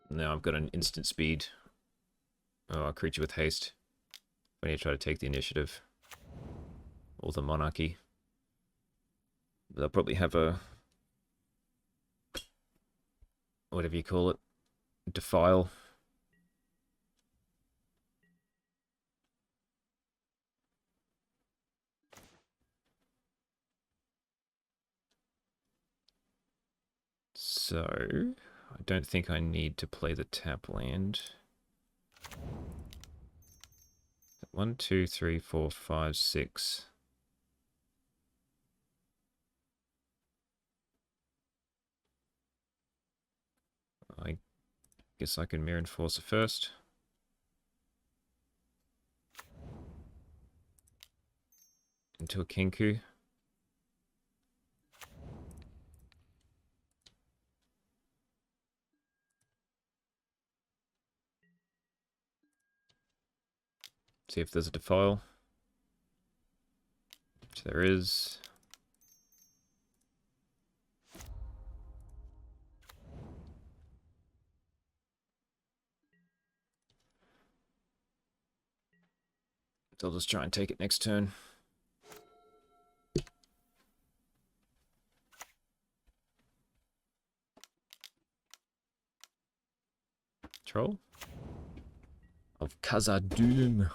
Now I've got an instant speed. Oh, a creature with haste. When you try to take the initiative. Or the monarchy. They'll probably have a... whatever you call it. Defile. So, I don't think I need to play the tap land. 1, 2, 3, 4, 5, 6. I guess I can Mirror Enforcer first. Into a Kenku. See if there's a defile. Which there is. So I'll just try and take it next turn. Troll of Khazad-dûm.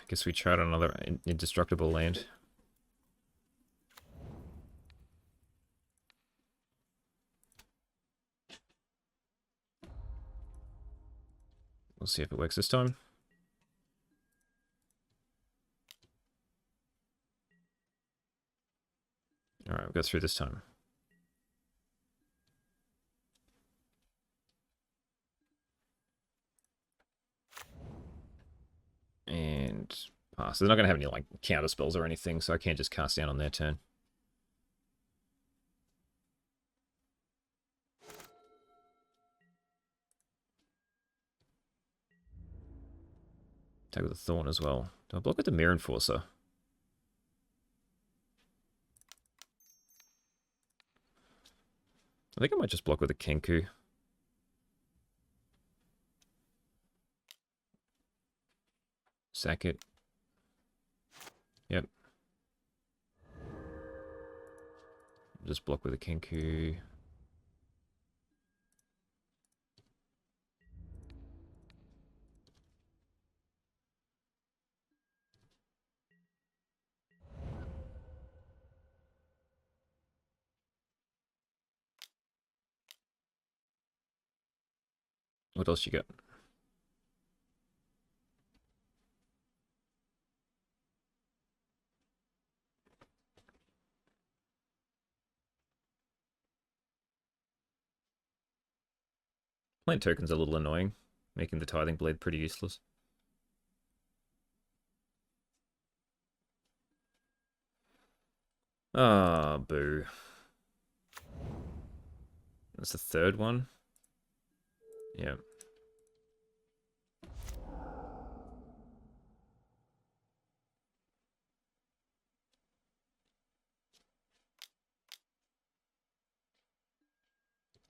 Guess we tried another indestructible land. We'll see if it works this time. Alright, we'll go through this time. And pass. They're not going to have any like counter spells or anything, so I can't just cast down on their turn. Attack with a Thorn as well. Do I block with the Mirror Enforcer? I think I might just block with a Kenku. Sack it. Yep. Just block with a Kenku. What else you got? Plant token's a little annoying, making the Tithing Blade pretty useless. Ah, boo. That's the third one. Yeah.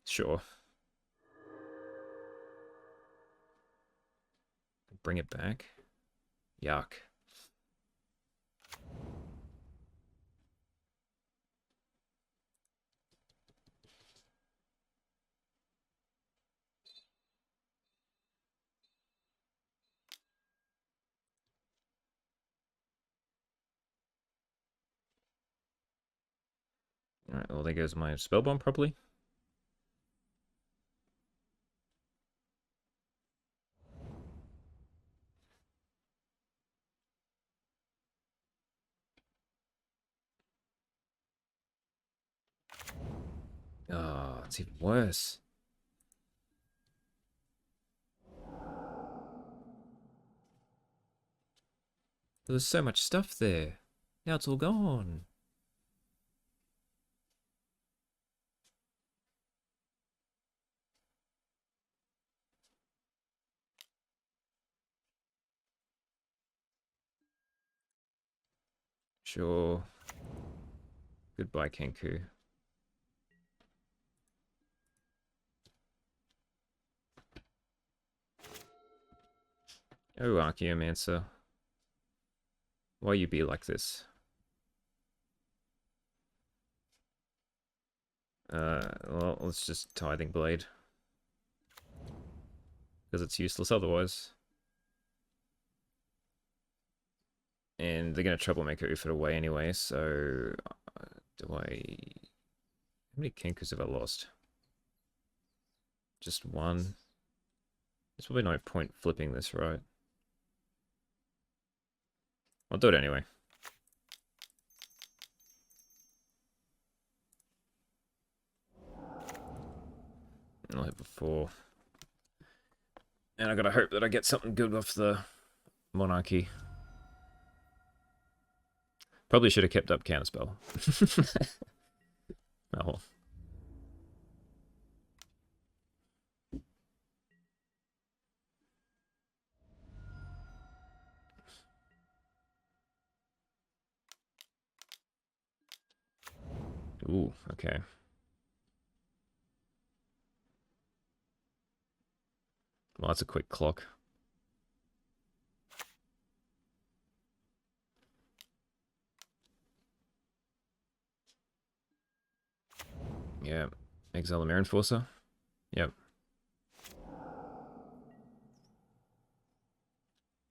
Sure. Bring it back. Yuck. Alright, well there goes my spell bomb probably. Oh, it's even worse. There was so much stuff there. Now it's all gone. Sure. Goodbye, Kenku. Oh, Archaeomancer. Why you be like this? Well, let's just Tithing Blade. Because it's useless otherwise. And they're going to Troublemaker oof it away anyway, so... do I... How many Kenkus have I lost? Just one? There's probably no point flipping this, right? I'll do it anyway. I'll hit before. And I gotta hope that I get something good off the Monarchy. Probably should have kept up Counterspell. Oh well. Ooh, okay. Well, that's a quick clock. Yeah. Exile the Mirror Enforcer. Yep.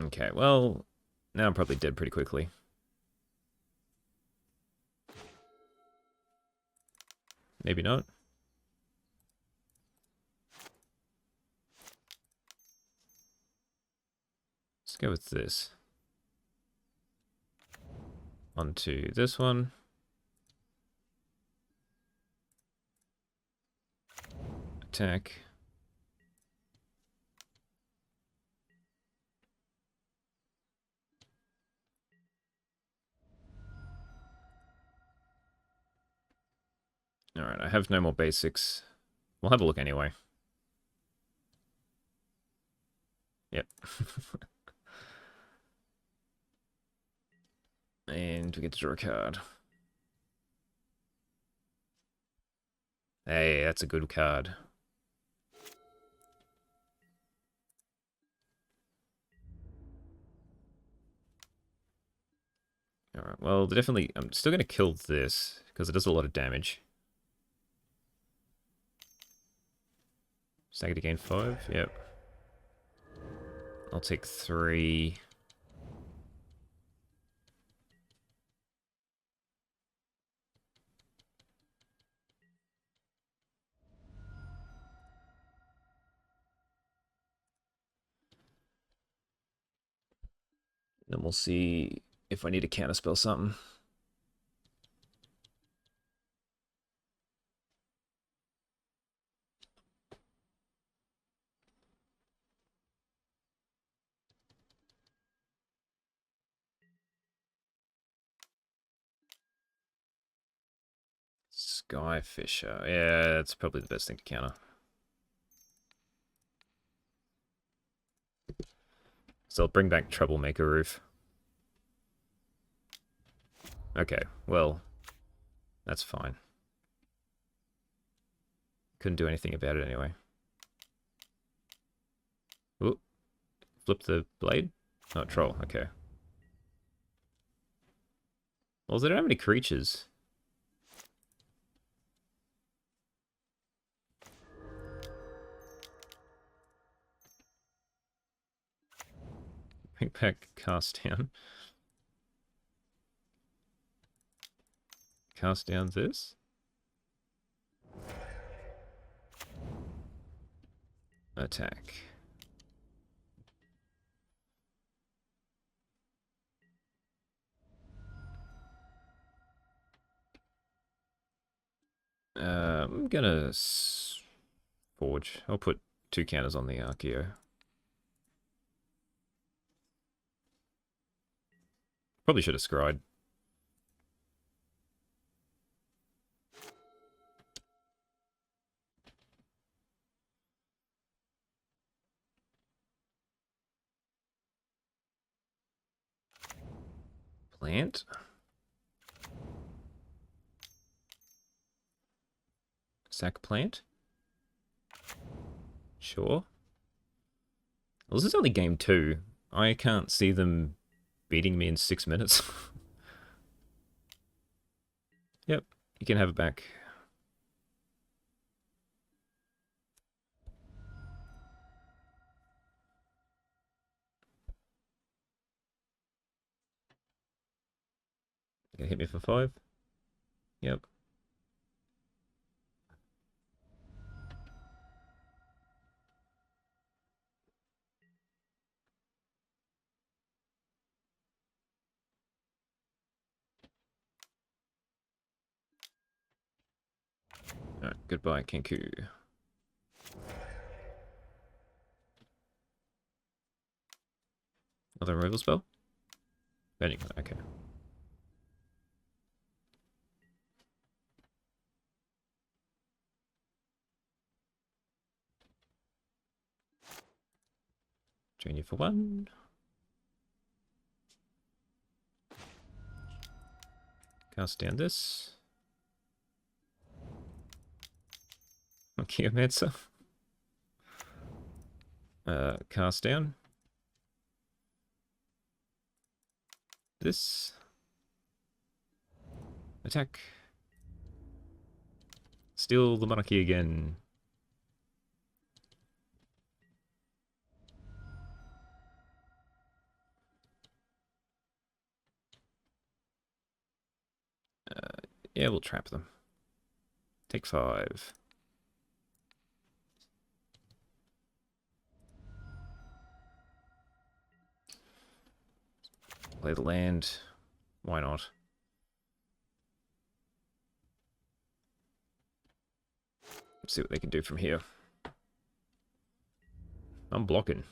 Okay, well, now I'm probably dead pretty quickly. Maybe not. Let's go with this. Onto this one. Attack. Alright, I have no more basics. We'll have a look anyway. Yep. And we get to draw a card. Hey, that's a good card. Alright, well, definitely... I'm still going to kill this, because it does a lot of damage. Stack it to gain 5, yep. I'll take 3. Then we'll see if I need to counterspell something. Skyfisher. Yeah, that's probably the best thing to counter. So I'll bring back Troublemaker Roof. Okay, well, that's fine. Couldn't do anything about it anyway. Ooh, flip the blade? Oh, troll, okay. Well, they don't have any creatures. Bring back cast down. Cast down this. Attack. I'm gonna forge. I'll put 2 counters on the Archeo. Probably should have scryed. Plant. Sack plant. Sure. Well, this is only game 2. I can't see them beating me in 6 minutes. Yep, you can have it back. You gonna hit me for 5? Yep. Alright, goodbye, Kenku. Another removal spell? Then you can, okay. Drain you for 1. Cast down this. Geomancer. Cast down. This. Attack. Steal the monarchy again. Yeah, we'll trap them. Take 5. Play the land. Why not? Let's see what they can do from here. I'm blocking.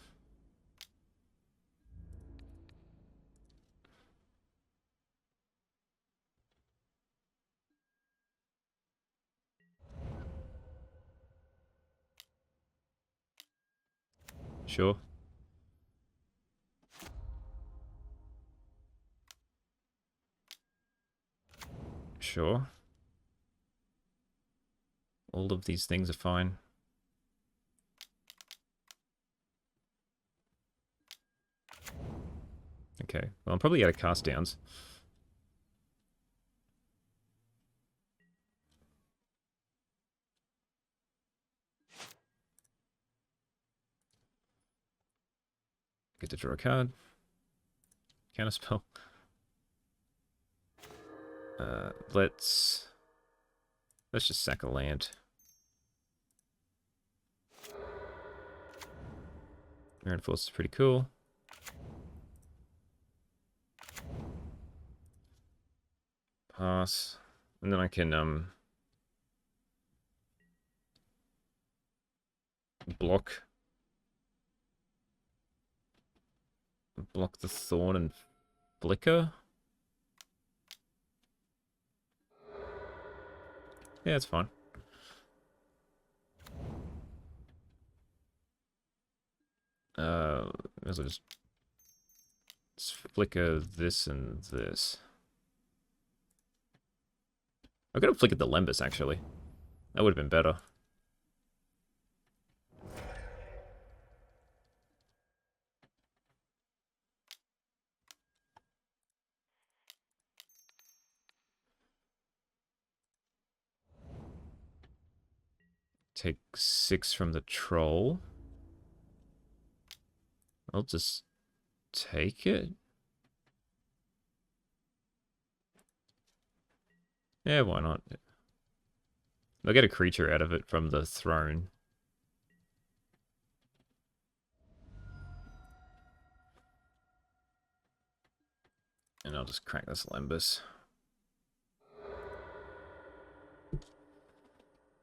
Sure. Sure. All of these things are fine. Okay. Well, I'm probably out of cast downs. Get to draw a card. Counterspell. Let's just sack a land. Mirror Force is pretty cool. Pass. And then I can block the Thorn and Flicker. Yeah, it's fine. May as well just flicker this and this. I could have flickered the Lembas, actually. That would have been better. Take 6 from the Troll. I'll just take it. Yeah, why not? I'll get a creature out of it from the throne. And I'll just crack this Lembas.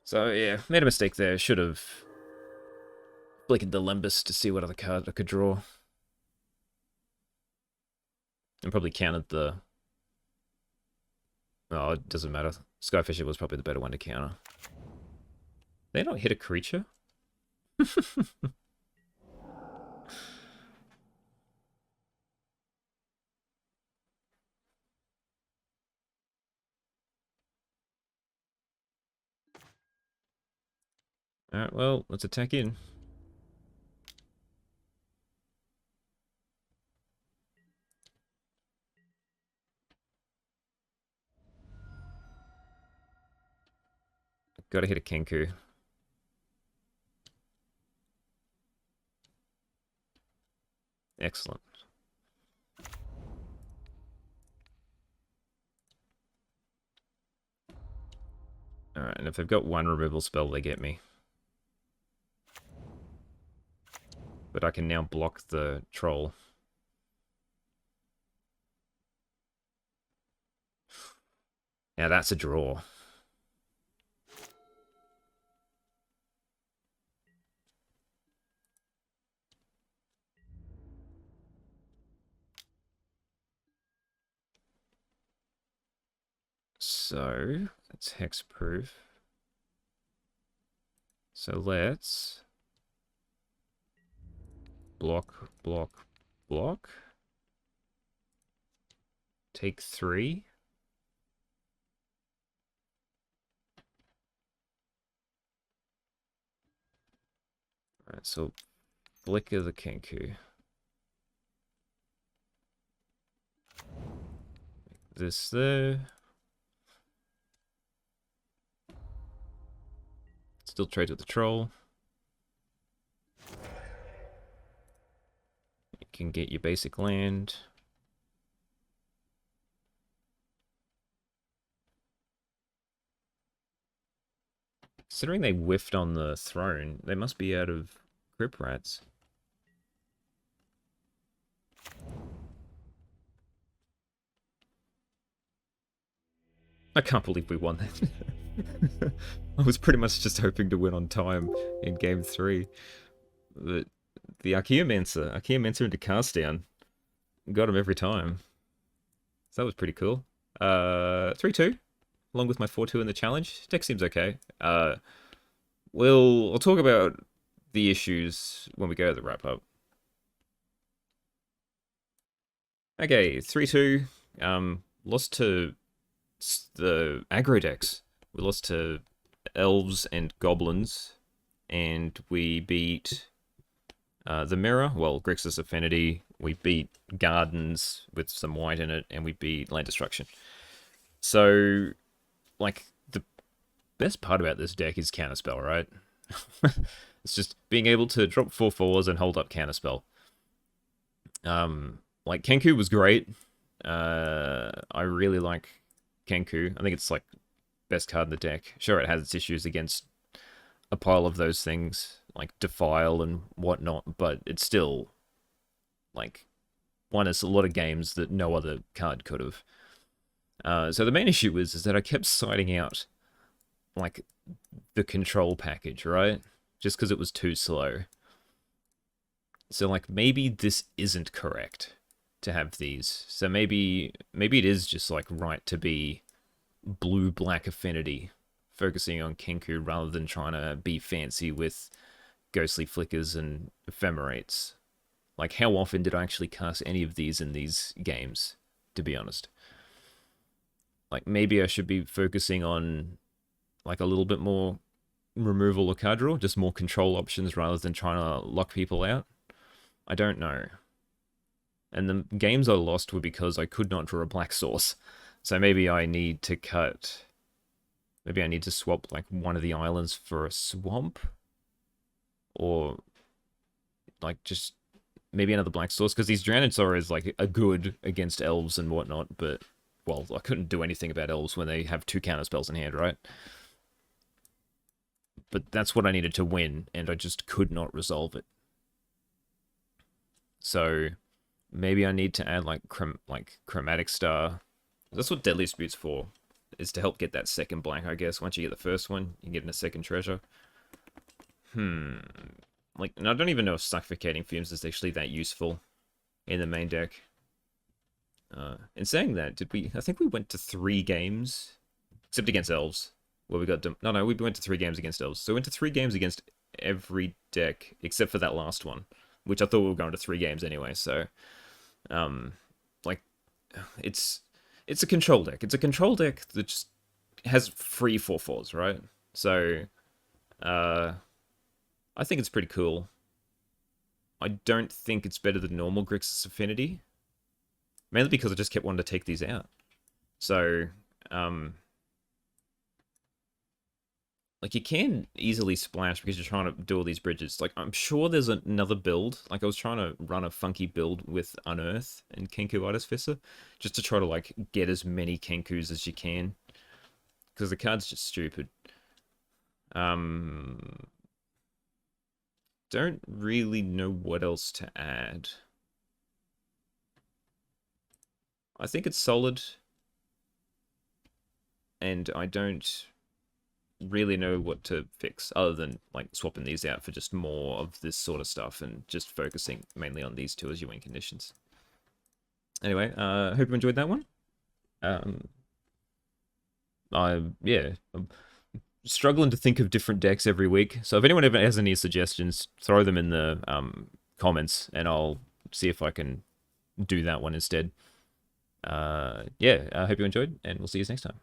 So, yeah, made a mistake there. Should have flickered the Lembas to see what other card I could draw. And probably countered the... Oh, it doesn't matter. Skyfisher was probably the better one to counter. They don't hit a creature? Alright, well, let's attack in. Gotta hit a Kenku. Excellent. Alright, and if they've got one removal spell, they get me. But I can now block the troll. Now that's a draw. So, that's hexproof. So let's block, block, block. Take 3. Alright, so Flicker the Kenku. This there. Still trades with the troll. You can get your basic land. Considering they whiffed on the throne, they must be out of grip rats. I can't believe we won that. I was pretty much just hoping to win on time in game 3. The Archaeomancer into cast down. Got him every time. So that was pretty cool. 3-2, along with my 4-2 in the challenge. Deck seems okay. I'll talk about the issues when we go to the wrap up. Okay, 3-2. Lost to the aggro decks. We lost to Elves and Goblins, and we beat the Mirror. Well, Grixis Affinity. We beat Gardens with some white in it, and we beat Land Destruction. So, like, the best part about this deck is Counterspell, right? It's just being able to drop 4/4s and hold up Counterspell. Like, Kenku was great. I really like Kenku. I think it's like best card in the deck. Sure, it has its issues against a pile of those things like Defile and whatnot, but it's still like won us a lot of games that no other card could have. So the main issue is that I kept citing out like the control package, right? Just because it was too slow. So like maybe this isn't correct to have these. So maybe it is just like right to be blue-black Affinity, focusing on Kenku rather than trying to be fancy with ghostly flickers and ephemerates. Like, how often did I actually cast any of these in these games, to be honest? Like, maybe I should be focusing on like a little bit more removal or card draw, just more control options rather than trying to lock people out. I don't know. And the games I lost were because I could not draw a black source. So maybe I need to cut... Maybe I need to swap like one of the islands for a swamp? Or like just maybe another black source? Because these Drowned Sorrows like are good against elves and whatnot, but well, I couldn't do anything about elves when they have 2 counter spells in hand, right? But that's what I needed to win, and I just could not resolve it. So maybe I need to add like Chromatic Star. That's what Deadly Dispute's for, is to help get that second black, I guess. Once you get the first one, you get in a second treasure. Like, and I don't even know if Suffocating Fumes is actually that useful in the main deck. In saying that, I think we went to 3 games, except against Elves, where we got... No, we went to 3 games against Elves. So we went to 3 games against every deck, except for that last one, which I thought we were going to 3 games anyway, so... like, it's a control deck. It's a control deck that just has free 4/4s, right? So, I think it's pretty cool. I don't think it's better than normal Grixis Affinity. Mainly because I just kept wanting to take these out. So, like, you can easily splash because you're trying to do all these bridges. Like, I'm sure there's another build. Like, I was trying to run a funky build with Unearth and Kenku Artificer, just to try to, like, get as many Kenkus as you can. Because the card's just stupid. Don't really know what else to add. I think it's solid. And I don't really know what to fix other than like swapping these out for just more of this sort of stuff and just focusing mainly on these 2 as your win conditions. Anyway, hope you enjoyed that one. I'm struggling to think of different decks every week, so if anyone ever has any suggestions, throw them in the comments and I'll see if I can do that one instead. I hope you enjoyed, and we'll see you next time.